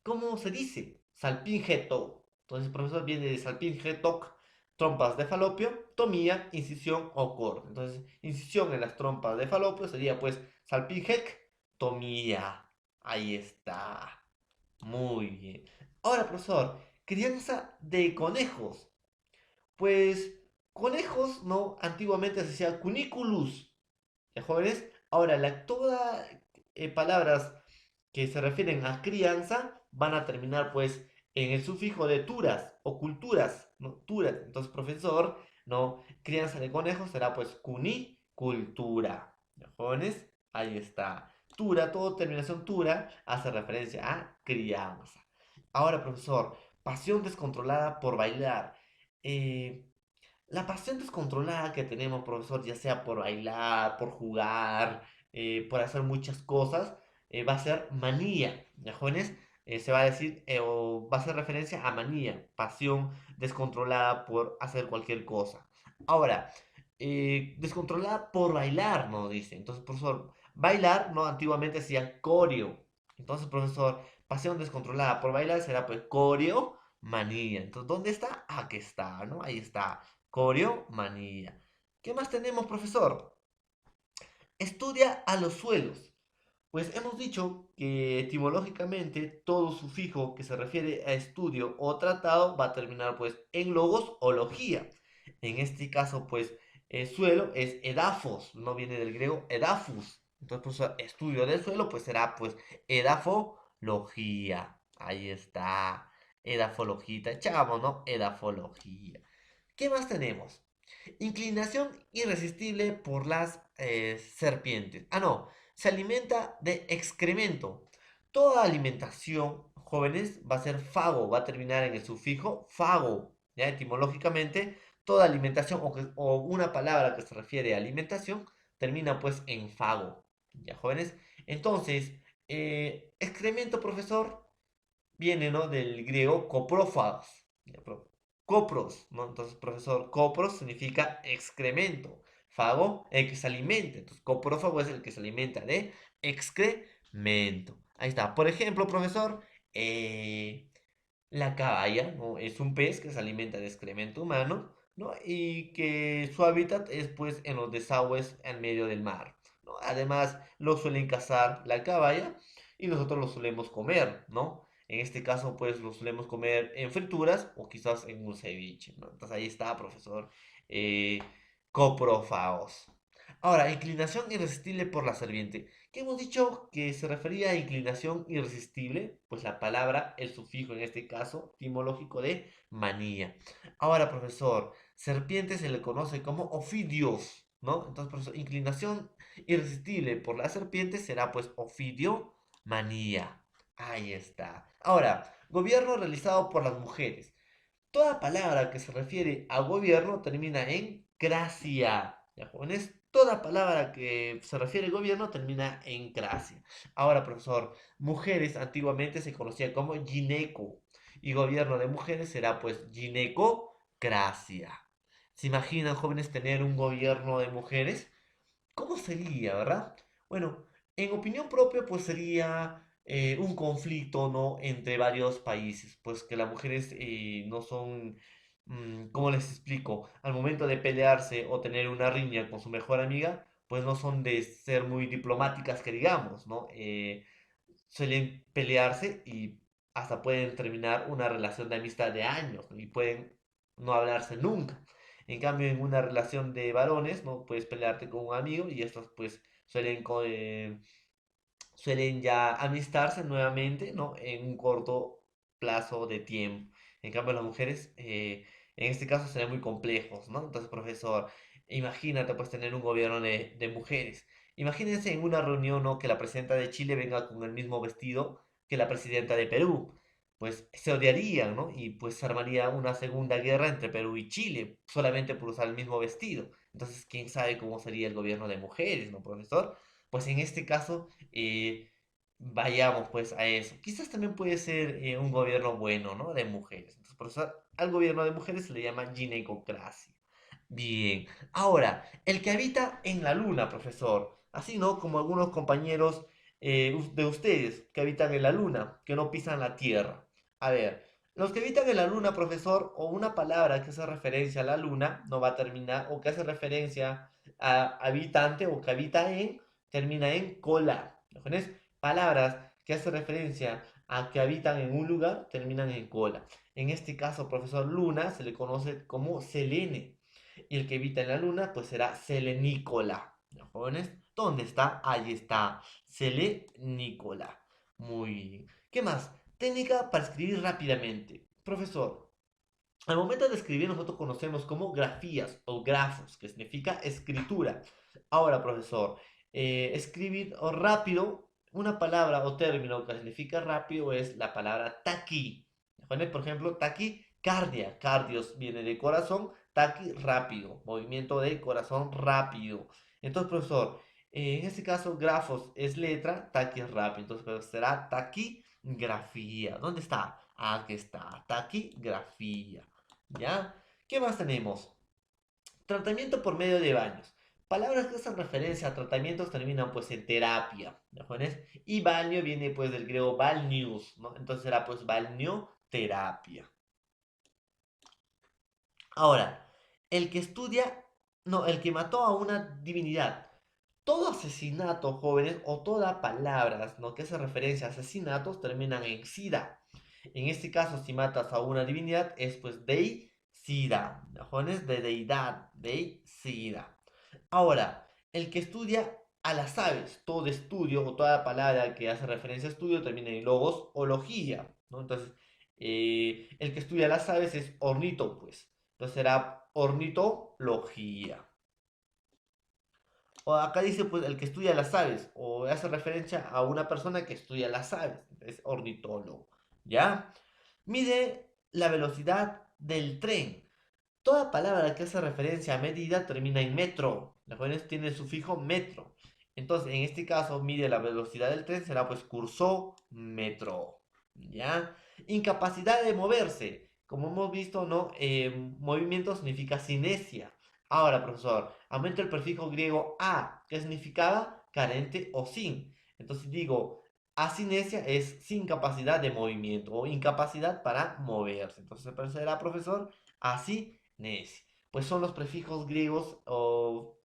¿cómo se dice? Salpingeto. Entonces, profesor, viene de salpingetoc, trompas de falopio, tomía, incisión o corte. Entonces, incisión en las trompas de falopio sería pues salpingec, tomía. Ahí está. Muy bien. Ahora, profesor, crianza de conejos. Pues conejos, ¿no? Antiguamente se decía cuniculus, ¿ya, jóvenes? Ahora, todas palabras que se refieren a crianza van a terminar pues en el sufijo de turas o culturas, ¿no? Turas. Entonces, profesor, ¿no? Crianza de conejos será pues cunicultura. ¿Ya, jóvenes? Ahí está. Tura, todo terminación tura hace referencia a crianza. Ahora, profesor, pasión descontrolada por bailar. Eh, la pasión descontrolada que tenemos, profesor, ya sea por bailar, por jugar, por hacer muchas cosas, va a ser manía, ¿ya, jóvenes? Se va a decir, o va a hacer referencia a manía, pasión descontrolada por hacer cualquier cosa. Ahora, descontrolada por bailar, ¿no? Dice. Entonces, profesor, bailar, ¿no? Antiguamente decía coreo. Entonces, profesor, pasión descontrolada por bailar será pues coreo, manía. Entonces, ¿dónde está? Aquí está, ¿no? Ahí está. Coreomanía. ¿Qué más tenemos, profesor? Estudia a los suelos. Pues hemos dicho que etimológicamente todo sufijo que se refiere a estudio o tratado va a terminar pues en logos o logía. En este caso pues suelo es edafos, no viene del griego edafus. Entonces profesor, estudio del suelo pues será pues edafología. Ahí está. Edafología, echamos, ¿no? Edafología. ¿Qué más tenemos? Inclinación irresistible por las serpientes. Ah, no, se alimenta de excremento. Toda alimentación, jóvenes, va a ser fago, va a terminar en el sufijo fago. ¿Ya? Etimológicamente, toda alimentación o una palabra que se refiere a alimentación termina pues en fago. ¿Ya, jóvenes? Entonces, excremento, profesor, viene, ¿no? Del griego coprófagos. Copros, ¿no? Entonces, profesor, copros significa excremento. Fago, el que se alimenta. Entonces, coprófago es el que se alimenta de excremento. Ahí está. Por ejemplo, profesor, eh, la caballa, ¿no? Es un pez que se alimenta de excremento humano, ¿no? Y que su hábitat es pues en los desagües en medio del mar, ¿no? Además, lo suelen cazar la caballa y nosotros lo solemos comer, ¿no? En este caso, pues lo solemos comer en frituras o quizás en un ceviche, ¿no? Entonces ahí está, profesor. Eh, Coprófagos. Ahora, inclinación irresistible por la serpiente. ¿Qué hemos dicho que se refería a inclinación irresistible? Pues la palabra, el sufijo en este caso, etimológico de manía. Ahora, profesor, serpiente se le conoce como ofidios, ¿no? Entonces, profesor, inclinación irresistible por la serpiente será pues ofidio, manía. Ahí está. Ahora, gobierno realizado por las mujeres. Toda palabra que se refiere a gobierno termina en gracia. ¿Ya, jóvenes? Toda palabra que se refiere a gobierno termina en gracia. Ahora, profesor, mujeres antiguamente se conocía como gineco. Y gobierno de mujeres será pues ginecocracia. ¿Se imaginan, jóvenes, tener un gobierno de mujeres? ¿Cómo sería, verdad? Bueno, en opinión propia, pues sería un conflicto, ¿no? Entre varios países, pues que las mujeres no son, ¿cómo les explico? Al momento de pelearse o tener una riña con su mejor amiga, pues no son de ser muy diplomáticas, que digamos, ¿no? Suelen pelearse y hasta pueden terminar una relación de amistad de años, ¿no? Y pueden no hablarse nunca. En cambio, en una relación de varones, ¿no? Puedes pelearte con un amigo y estos pues suelen ya amistarse nuevamente, ¿no? En un corto plazo de tiempo. En cambio, las mujeres, en este caso, serían muy complejos, ¿no? Entonces, profesor, imagínate pues tener un gobierno de mujeres. Imagínense en una reunión, ¿no? Que la presidenta de Chile venga con el mismo vestido que la presidenta de Perú. Pues se odiarían, ¿no? Y pues se armaría una segunda guerra entre Perú y Chile, solamente por usar el mismo vestido. Entonces, quién sabe cómo sería el gobierno de mujeres, ¿no, profesor? Pues en este caso, vayamos pues a eso. Quizás también puede ser un gobierno bueno, ¿no? De mujeres. Entonces, por eso al gobierno de mujeres se le llama ginecocracia. Bien. Ahora, el que habita en la luna, profesor. Así, ¿no? Como algunos compañeros de ustedes que habitan en la luna, que no pisan la tierra. A ver, los que habitan en la luna, profesor, o una palabra que hace referencia a la luna, no va a terminar, o que hace referencia a habitante o que habita en, termina en cola. ¿Lo tenés? Palabras que hacen referencia a que habitan en un lugar terminan en cola. En este caso, profesor Luna se le conoce como Selene. Y el que habita en la luna, pues será Selenícola. ¿Ya, jóvenes? ¿Dónde está? Ahí está. Selenícola. Muy bien. ¿Qué más? Técnica para escribir rápidamente. Profesor, al momento de escribir nosotros conocemos como grafías o grafos, que significa escritura. Ahora, profesor, escribir rápido, una palabra o término que significa rápido es la palabra taqui. Por ejemplo, taquicardia. Cardios viene de corazón, taqui rápido, movimiento de corazón rápido. Entonces, profesor, en este caso, grafos es letra, taqui es rápido. Entonces, pero será taquigrafía. ¿Dónde está? Aquí está, taquigrafía. ¿Ya? ¿Qué más tenemos? Tratamiento por medio de baños. Palabras que hacen referencia a tratamientos terminan pues en terapia, ¿no, jóvenes? Y baño viene pues del griego balneus, ¿no? Entonces será pues balneoterapia. Ahora, el que estudia, no, el que mató a una divinidad. Todo asesinato, jóvenes, o toda palabras, ¿no? que hace referencia a asesinatos terminan en sida. En este caso, si matas a una divinidad, es pues deicida. Jóvenes, de deidad, deicida. Ahora, el que estudia a las aves, todo estudio o toda palabra que hace referencia a estudio termina en logos o logía, ¿no? Entonces, el que estudia a las aves es ornito, pues. Entonces será ornitología. O acá dice, pues, el que estudia las aves, o hace referencia a una persona que estudia las aves, es ornitólogo, ¿ya? Mide la velocidad del tren. Toda palabra que hace referencia a medida termina en metro. La jóvenes tiene el sufijo metro. Entonces, en este caso, mide la velocidad del tren, será pues cursómetro, ¿ya? Incapacidad de moverse. Como hemos visto, ¿no? Movimiento significa cinesia. Ahora, profesor, aumento el prefijo griego a, que significaba carente o sin. Entonces digo, asinesia es sin capacidad de movimiento o incapacidad para moverse. Entonces será, profesor, asinesia. Pues son los prefijos griegos o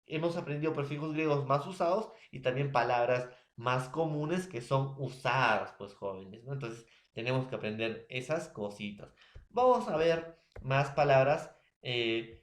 hemos aprendido prefijos griegos más usados y también palabras más comunes que son usadas, pues jóvenes, ¿no? Entonces tenemos que aprender esas cositas. Vamos a ver más palabras, en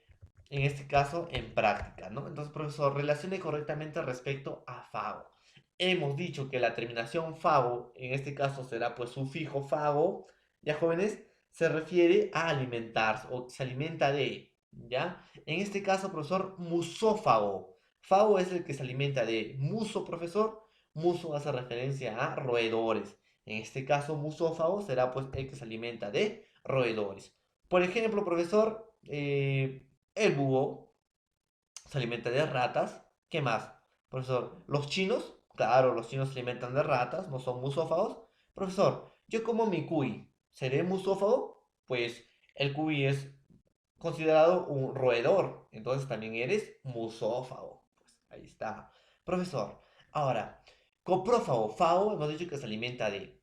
este caso en práctica, ¿no? Entonces, profesor, relacione correctamente respecto a fago. Hemos dicho que la terminación fago, en este caso será pues sufijo fago, ya jóvenes, se refiere a alimentarse o se alimenta de, ¿ya? En este caso, profesor, musófago. Fago es el que se alimenta de muso, profesor. Muso hace referencia a roedores. En este caso, musófago será pues el que se alimenta de roedores. Por ejemplo, profesor, el búho se alimenta de ratas. ¿Qué más? Profesor, los chinos, claro, los chinos se alimentan de ratas, no son musófagos. Profesor, yo como mi cuy, ¿seré musófago? Pues el cuy es considerado un roedor, entonces también eres musófago. Pues ahí está. Profesor, ahora, coprófago, fago, hemos dicho que se alimenta de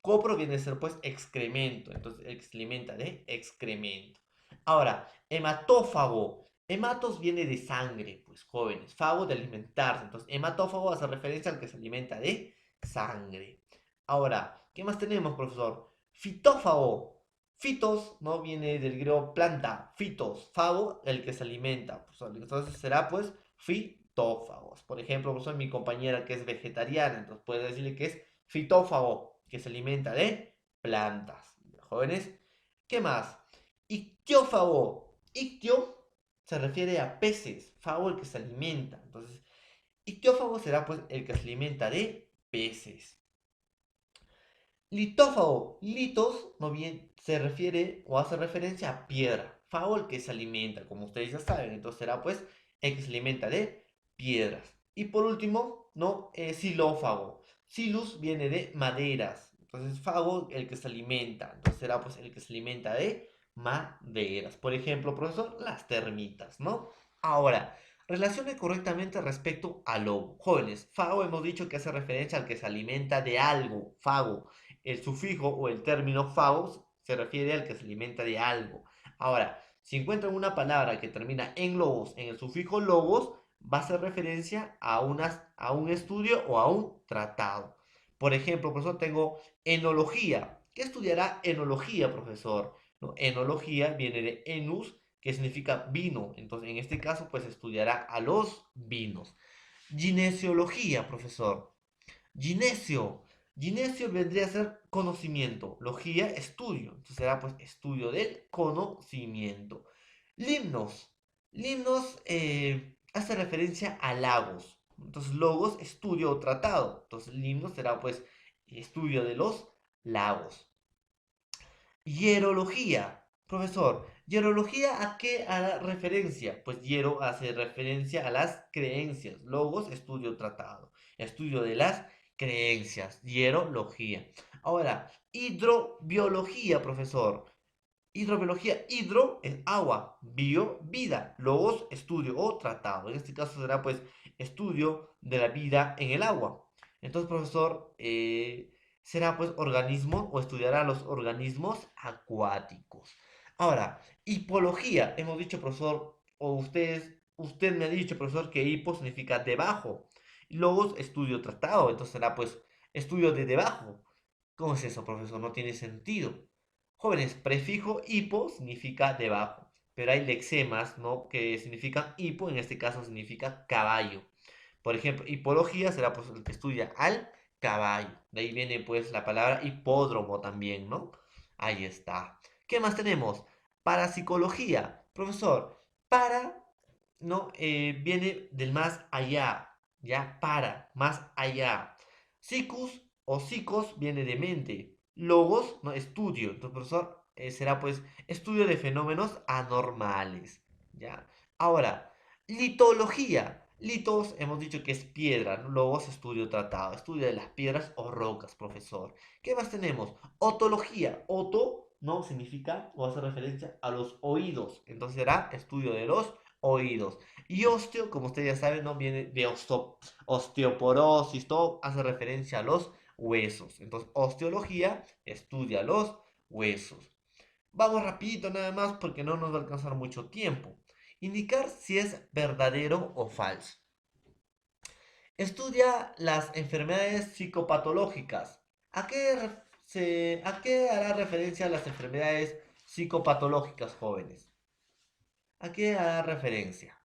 copro viene a ser pues excremento, entonces el que se alimenta de excremento. Ahora, hematófago, hematos viene de sangre, pues jóvenes, fago de alimentarse, entonces hematófago hace referencia al que se alimenta de sangre. Ahora, ¿qué más tenemos, profesor? Fitófago, fitos, ¿no? Viene del griego planta, fitos, fago, el que se alimenta. Pues, entonces será pues fitófagos. Por ejemplo, pues, soy mi compañera que es vegetariana, entonces puede decirle que es fitófago, que se alimenta de plantas. Jóvenes, ¿qué más? Ictiófago. Ictio se refiere a peces, fago el que se alimenta. Entonces, ictiófago será pues el que se alimenta de peces. Litófago, litos no bien se refiere o hace referencia a piedra. Fago el que se alimenta, como ustedes ya saben. Entonces será pues el que se alimenta de piedras. Y por último, ¿no? Xilófago. Silus viene de maderas. Entonces fago el que se alimenta. Entonces será pues el que se alimenta de maderas. Por ejemplo, profesor, las termitas, ¿no? Ahora, relacione correctamente respecto al lobo. Jóvenes, fago hemos dicho que hace referencia al que se alimenta de algo. Fago. El sufijo o el término fagos se refiere al que se alimenta de algo. Ahora, si encuentran una palabra que termina en logos, en el sufijo logos, va a hacer referencia a un estudio o a un tratado. Por ejemplo, profesor, tengo enología. ¿Qué estudiará enología, profesor? ¿No? Enología viene de enus, que significa vino. Entonces, en este caso, pues estudiará a los vinos. Ginesiología, profesor. Ginesio. Ginesio vendría a ser conocimiento. Logía, estudio. Entonces será pues estudio del conocimiento. Limnos. Limnos hace referencia a lagos. Entonces logos, estudio o tratado. Entonces limnos será pues estudio de los lagos. Hierología. Profesor, ¿hierología a qué hará referencia? Pues hiero hace referencia a las creencias. Logos, estudio tratado. Estudio de las creencias. Hierología. Ahora, hidrobiología, profesor. Hidrobiología, hidro es agua, bio, vida, logos, estudio o tratado. En este caso será pues estudio de la vida en el agua. Entonces, profesor, será pues organismo o estudiará los organismos acuáticos. Ahora, hipología, hemos dicho, profesor, o usted me ha dicho, profesor, que hipo significa debajo. Logos, estudio tratado, entonces será pues estudio de debajo. ¿Cómo es eso, profesor? No tiene sentido. Jóvenes, prefijo hipo significa debajo, pero hay lexemas, ¿no? Que significan hipo, en este caso significa caballo. Por ejemplo, hipología será pues el que estudia al caballo. De ahí viene pues la palabra hipódromo también, ¿no? Ahí está. ¿Qué más tenemos? Parapsicología. Profesor, para, ¿no? Viene del más allá, ¿ya? Para, más allá. Psicus o psicos viene de mente. Logos, ¿no? Estudio. Entonces, profesor, será pues estudio de fenómenos anormales, ¿ya? Ahora, litología. Litos, hemos dicho que es piedra, ¿no? Logos, estudio tratado. Estudio de las piedras o rocas, profesor. ¿Qué más tenemos? Otología. Oto, ¿no? Significa o hace referencia a los oídos. Entonces será estudio de los oídos. Y osteo, como ustedes ya saben, no viene de osteoporosis, todo hace referencia a los huesos. Entonces, osteología estudia los huesos. Vamos rapidito nada más porque no nos va a alcanzar mucho tiempo. Indicar si es verdadero o falso. Estudia las enfermedades psicopatológicas. ¿A qué hará referencia las enfermedades psicopatológicas, jóvenes? ¿A qué hará referencia?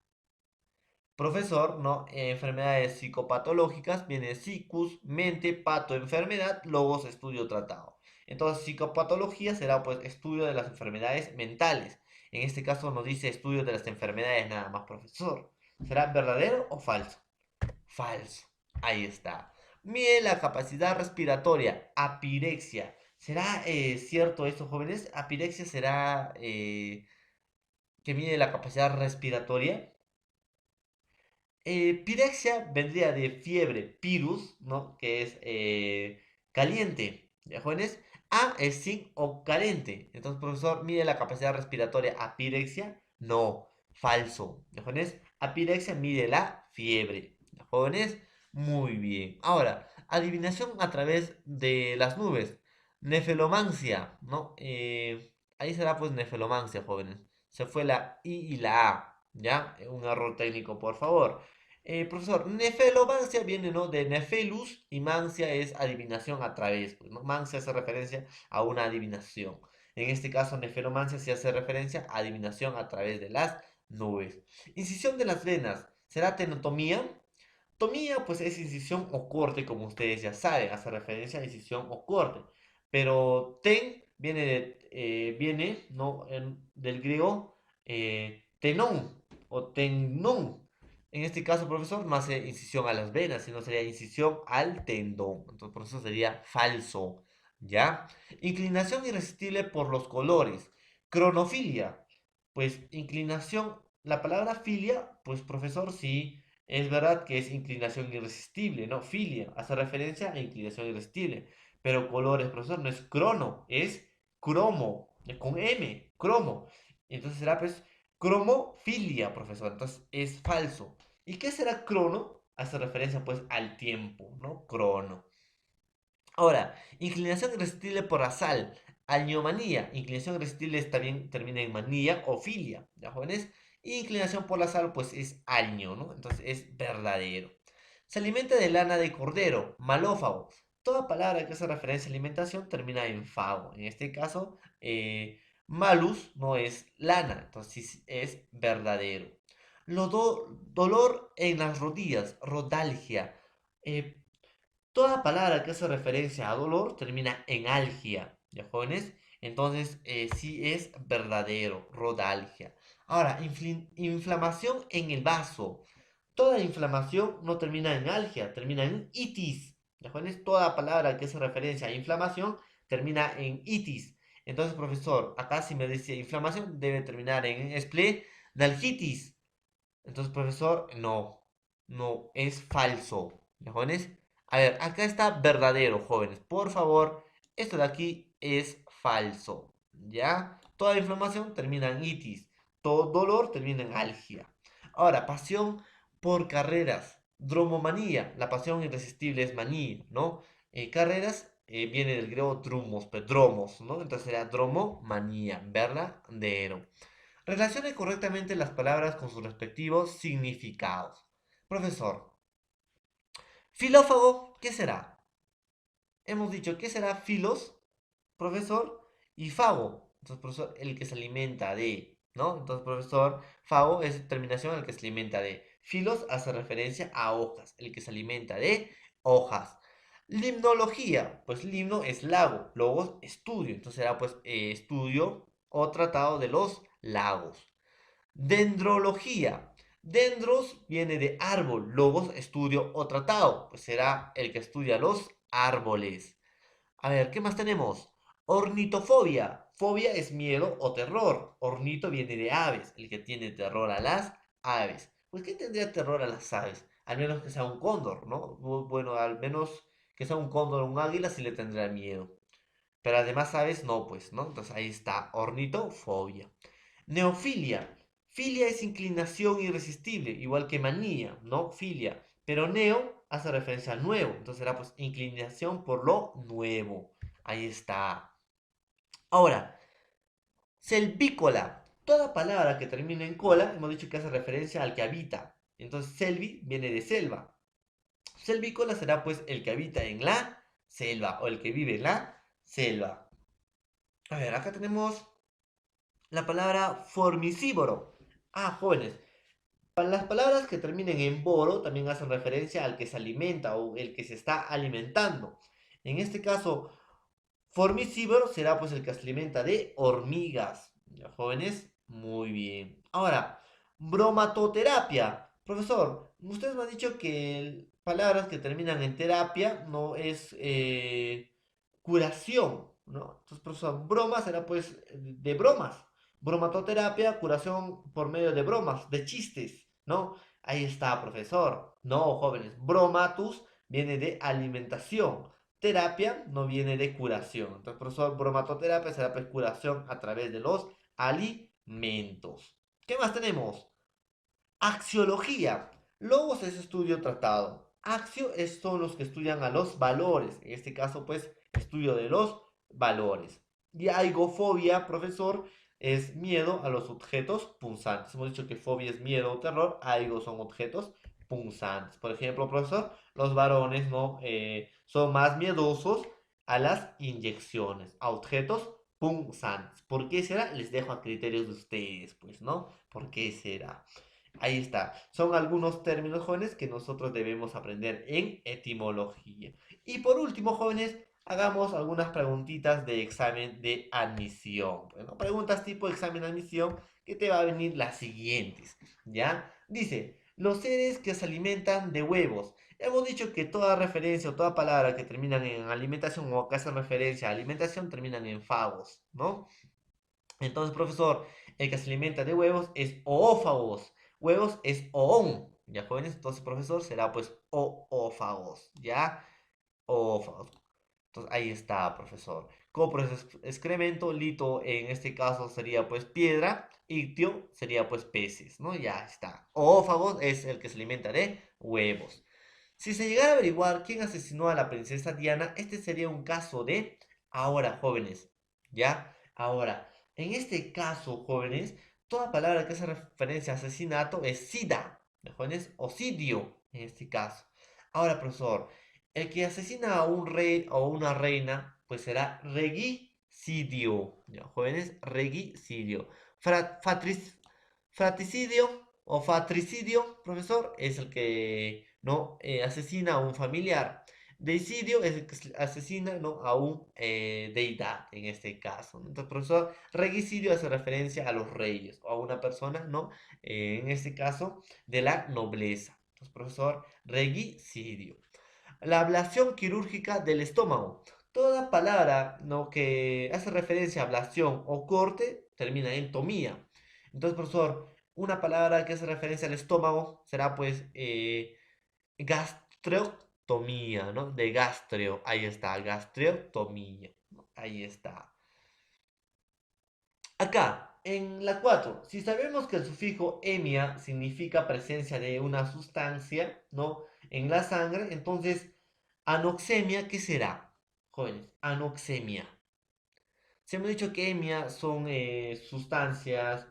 Profesor, ¿no? Enfermedades psicopatológicas, viene psicus, mente, pato, enfermedad, logos, estudio, tratado. Entonces, psicopatología será pues estudio de las enfermedades mentales. En este caso nos dice estudio de las enfermedades nada más, profesor. ¿Será verdadero o falso? Falso. Ahí está. Mide la capacidad respiratoria, apirexia. ¿Será cierto esto, jóvenes? Apirexia será que mide la capacidad respiratoria. Pirexia vendría de fiebre, pirus, ¿no? Que es caliente, ¿ya jóvenes? A es sin o carente. Entonces, profesor, ¿mide la capacidad respiratoria a pirexia? No, falso, ¿ya jóvenes? Apirexia mide la fiebre, ¿ya jóvenes? Muy bien. Ahora, adivinación a través de las nubes. Nefelomancia, ¿no? Ahí será pues nefelomancia, jóvenes. Se fue la I y la A, ¿ya? Un error técnico, por favor. Profesor, nefelomancia viene, ¿no? De nefelus y mancia es adivinación a través, pues, ¿no? Mancia hace referencia a una adivinación. En este caso, nefelomancia se hace referencia a adivinación a través de las nubes. Incisión de las venas. ¿Será tenotomía? Tomía, pues es incisión o corte, como ustedes ya saben, hace referencia a incisión o corte. Pero ten viene ¿no? del griego tenón o tenón. En este caso, profesor, no hace incisión a las venas, sino sería incisión al tendón. Entonces, por eso sería falso. ¿Ya? Inclinación irresistible por los colores. Cronofilia. Pues inclinación, la palabra filia, pues profesor, sí, es verdad que es inclinación irresistible, ¿no? Filia, hace referencia a inclinación irresistible. Pero colores, profesor, no es crono, es cromo, con M, cromo. Entonces será pues cromofilia, profesor. Entonces es falso. ¿Y qué será crono? Hace referencia pues al tiempo, ¿no? Crono. Ahora, inclinación irresistible por la sal. Aliomanía. Inclinación irresistible también termina en manía o filia, ¿ya jóvenes? Y inclinación por la sal, pues es año, ¿no? Entonces es verdadero. Se alimenta de lana de cordero, malófago. Toda palabra que hace referencia a alimentación termina en fago. En este caso, Malus no es lana, entonces es verdadero. Dolor en las rodillas, rodalgia. Eh, Toda palabra que hace referencia a dolor termina en algia, ¿ya jóvenes? Entonces, sí es verdadero, rodalgia. Ahora, inflamación en el vaso. Toda inflamación no termina en algia, termina en itis. ¿Ya jóvenes? Toda palabra que hace referencia a inflamación termina en itis. Entonces, profesor, acá si me decía inflamación debe terminar en esplenalgitis. Entonces, profesor, no, no, es falso. ¿Ya, jóvenes? A ver, acá está verdadero, jóvenes. Por favor, esto de aquí es falso. ¿Ya? Toda inflamación termina en itis. Todo dolor termina en algia. Ahora, pasión por carreras. Dromomanía. La pasión irresistible es manía, ¿no? Carreras viene del griego dromos, ¿no? Entonces será dromomanía, verdadero. Relacione correctamente las palabras con sus respectivos significados. Profesor, filófago, ¿qué será? Hemos dicho, ¿qué será filos, profesor? Y fago. Entonces, profesor, el que se alimenta de, ¿no? Entonces, profesor, fago es terminación el que se alimenta de. Filos hace referencia a hojas, el que se alimenta de hojas. Limnología, pues limno es lago, logos estudio, entonces será pues estudio o tratado de los lagos. Dendrología. Dendros viene de árbol, logos, estudio o tratado, pues será el que estudia los árboles. A ver, ¿qué más tenemos? Ornitofobia. Fobia es miedo o terror. Ornito viene de aves, el que tiene terror a las aves. Pues ¿qué tendría terror a las aves? Al menos que sea un cóndor, ¿no? Bueno, al menos que sea un cóndor o un águila sí le tendría miedo. Pero además aves no, pues, ¿no? Entonces ahí está, ornitofobia. Neofilia. Filia es inclinación irresistible, igual que manía, ¿no? Filia. Pero neo hace referencia al nuevo. Entonces será pues inclinación por lo nuevo. Ahí está. Ahora, selvícola. Toda palabra que termine en cola, hemos dicho que hace referencia al que habita. Entonces, selvi viene de selva. Selvícola será pues el que habita en la selva o el que vive en la selva. A ver, acá tenemos la palabra formicívoro. Ah, jóvenes, para las palabras que terminen en boro también hacen referencia al que se alimenta o el que se está alimentando. En este caso, formicívoro será pues el que se alimenta de hormigas. ¿Ya, jóvenes? Muy bien. Ahora, bromatoterapia. Profesor, usted me ha dicho que palabras que terminan en terapia no es curación, ¿no? Entonces, profesor, broma será pues de bromas. Bromatoterapia, curación por medio de bromas, de chistes, ¿no? Ahí está, profesor. No, jóvenes, bromatus viene de alimentación. Terapia no viene de curación. Entonces, profesor, bromatoterapia será pues curación a través de los alimentos. ¿Qué más tenemos? Axiología. Logos es estudio tratado. Son los que estudian a los valores. En este caso, pues, estudio de los valores. Y aigofobia, profesor, es miedo a los objetos punzantes. Hemos dicho que fobia es miedo o terror. Aigo son objetos punzantes. Por ejemplo, profesor, los varones no son más miedosos a las inyecciones, a objetos punzantes. ¿Por qué será? Les dejo a criterios de ustedes, pues, ¿no? ¿Por qué será? Ahí está. Son algunos términos jóvenes que nosotros debemos aprender en etimología. Y por último, jóvenes, hagamos algunas preguntitas de examen de admisión. Bueno, preguntas tipo examen de admisión que te va a venir las siguientes. ¿Ya? Dice, los seres que se alimentan de huevos. Hemos dicho que toda referencia o toda palabra que terminan en alimentación o que hacen referencia a alimentación terminan en fagos, ¿no? Entonces, profesor, el que se alimenta de huevos es oófagos. Huevos es oón. ¿Ya, jóvenes? Entonces, profesor, será pues oófagos. ¿Ya? Oófagos. Entonces, ahí está, profesor. Copro es excremento. Lito, en este caso, sería pues piedra. Ictio sería pues peces, ¿no? Ya está. Oófagos es el que se alimenta de huevos. Si se llegara a averiguar quién asesinó a la princesa Diana, este sería un caso de ahora, jóvenes. ¿Ya? Ahora, en este caso, jóvenes, toda palabra que hace referencia a asesinato es sida, ¿de jóvenes? Ocidio, en este caso. Ahora, profesor, el que asesina a un rey o una reina, pues será regicida. regicidio. ¿Ya, jóvenes? Regicidio. Fra- fatris- Fratricidio o fatricidio, profesor, es el que no asesina a un familiar. Deicidio es el que asesina, ¿no?, a un deidad, en este caso, ¿no? Entonces, profesor, regicidio hace referencia a los reyes o a una persona, ¿no? En este caso, de la nobleza. Entonces, profesor, regicidio. La ablación quirúrgica del estómago. Toda palabra, ¿no?, que hace referencia a ablación o corte termina en tomía. Entonces, profesor, una palabra que hace referencia al estómago será pues gastrectomía, ¿no? De gastreo, ahí está, gastrectomía, ¿no? Ahí está. Acá, en la 4, si sabemos que el sufijo emia significa presencia de una sustancia, ¿no?, en la sangre, entonces, anoxemia, ¿qué será? Jóvenes, anoxemia. Se hemos dicho que emia son sustancias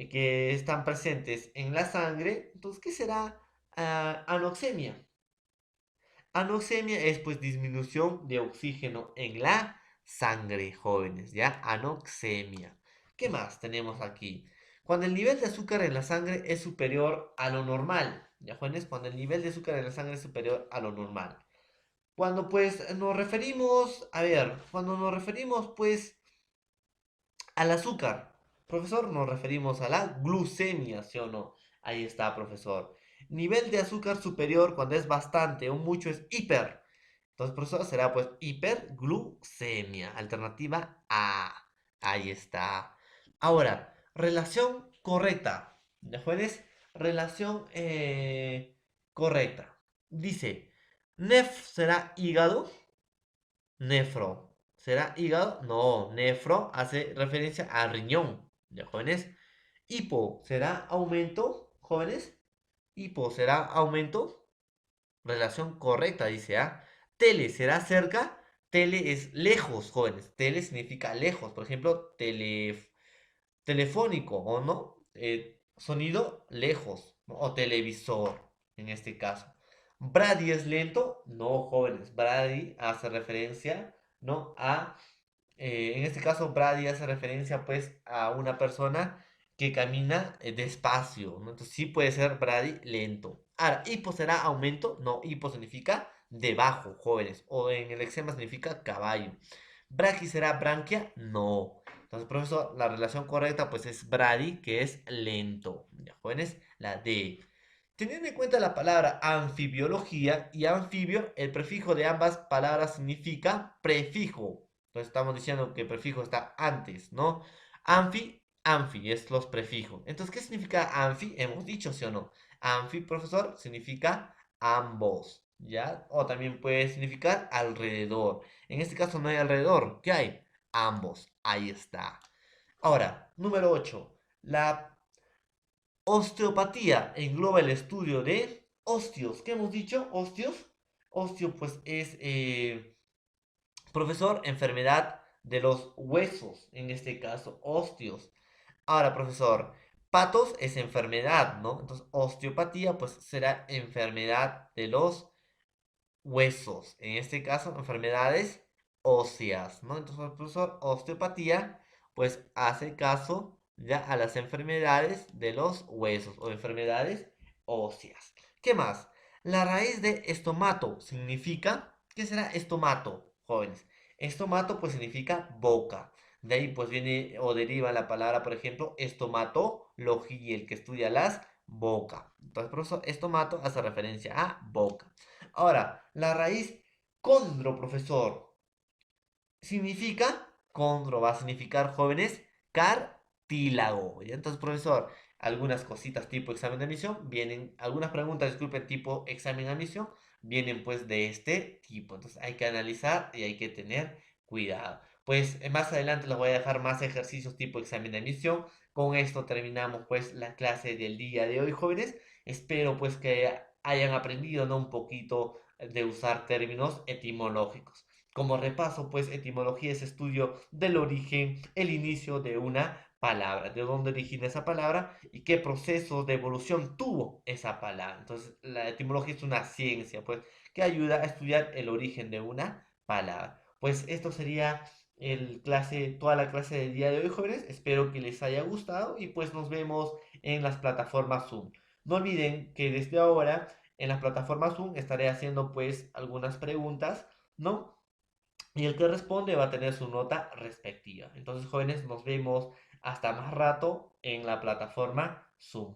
que están presentes en la sangre, entonces, ¿qué será anoxemia? Anoxemia es pues disminución de oxígeno en la sangre, jóvenes, ¿ya? Anoxemia. ¿Qué más tenemos aquí? Cuando el nivel de azúcar en la sangre es superior a lo normal, ¿ya, jóvenes? Cuando el nivel de azúcar en la sangre es superior a lo normal. Cuando pues nos referimos, a ver, cuando nos referimos pues al azúcar, profesor, nos referimos a la glucemia, ¿sí o no? Ahí está, profesor. Nivel de azúcar superior cuando es bastante o mucho es hiper. Entonces, profesor, será pues hiperglucemia. Alternativa A. Ahí está. Ahora, relación correcta. ¿Ya, jóvenes? Relación correcta. Dice, nef será hígado. Nefro. ¿Será hígado? No, nefro hace referencia a riñón. ¿Ya, jóvenes? Hipo será aumento, jóvenes. Hipo será aumento. Relación correcta, dice A. Tele será cerca. Tele es lejos, jóvenes. Tele significa lejos. Por ejemplo, telefónico, ¿o no? Sonido lejos, ¿no? O televisor, en este caso. Brady es lento. No, jóvenes. Brady hace referencia, ¿no?, a en este caso, Brady hace referencia pues a una persona que camina despacio, ¿no? Entonces sí puede ser Brady lento. Ahora, hipo será aumento. No, hipo significa debajo, jóvenes. O en el eczema significa caballo. Braqui será branquia. No. Entonces, profesor, la relación correcta pues es Brady, que es lento. ¿Ya, jóvenes? La D. Teniendo en cuenta la palabra anfibiología y anfibio, el prefijo de ambas palabras significa prefijo. Entonces estamos diciendo que el prefijo está antes, ¿no? Anfi es los prefijos. Entonces, ¿qué significa anfi? Hemos dicho, ¿sí o no? Anfi, profesor, significa ambos, ¿ya? O también puede significar alrededor. En este caso no hay alrededor. ¿Qué hay? Ambos. Ahí está. Ahora, número 8. La osteopatía engloba el estudio de osteos. ¿Qué hemos dicho? Osteos. Osteo, pues, es profesor, enfermedad de los huesos, en este caso, osteos. Ahora, profesor, patos es enfermedad, ¿no? Entonces, osteopatía, pues, será enfermedad de los huesos. En este caso, enfermedades óseas, ¿no? Entonces, profesor, osteopatía, pues, hace caso ya a las enfermedades de los huesos o enfermedades óseas. ¿Qué más? La raíz de estomato significa, ¿qué será estomato, jóvenes? Estomato pues significa boca. De ahí pues viene o deriva la palabra, por ejemplo, estomatología, el que estudia las bocas. Entonces, profesor, estomato hace referencia a boca. Ahora, la raíz condro, profesor, significa, condro va a significar, jóvenes, cartílago. ¿Ya? Entonces, profesor, algunas cositas tipo examen de admisión vienen, algunas preguntas, disculpen, tipo examen de admisión, vienen pues de este tipo. Entonces, hay que analizar y hay que tener cuidado. Pues más adelante les voy a dejar más ejercicios tipo examen de admisión. Con esto terminamos pues la clase del día de hoy, jóvenes. Espero pues que hayan aprendido, ¿no?, un poquito de usar términos etimológicos. Como repaso, pues etimología es estudio del origen, el inicio de una palabra, de dónde origina esa palabra y qué proceso de evolución tuvo esa palabra. Entonces, la etimología es una ciencia, pues, que ayuda a estudiar el origen de una palabra. Pues esto sería toda la clase del día de hoy, jóvenes. Espero que les haya gustado y pues nos vemos en las plataformas Zoom. No olviden que desde ahora en las plataformas Zoom estaré haciendo pues algunas preguntas, ¿no? Y el que responde va a tener su nota respectiva. Entonces, jóvenes, nos vemos hasta más rato en la plataforma Zoom.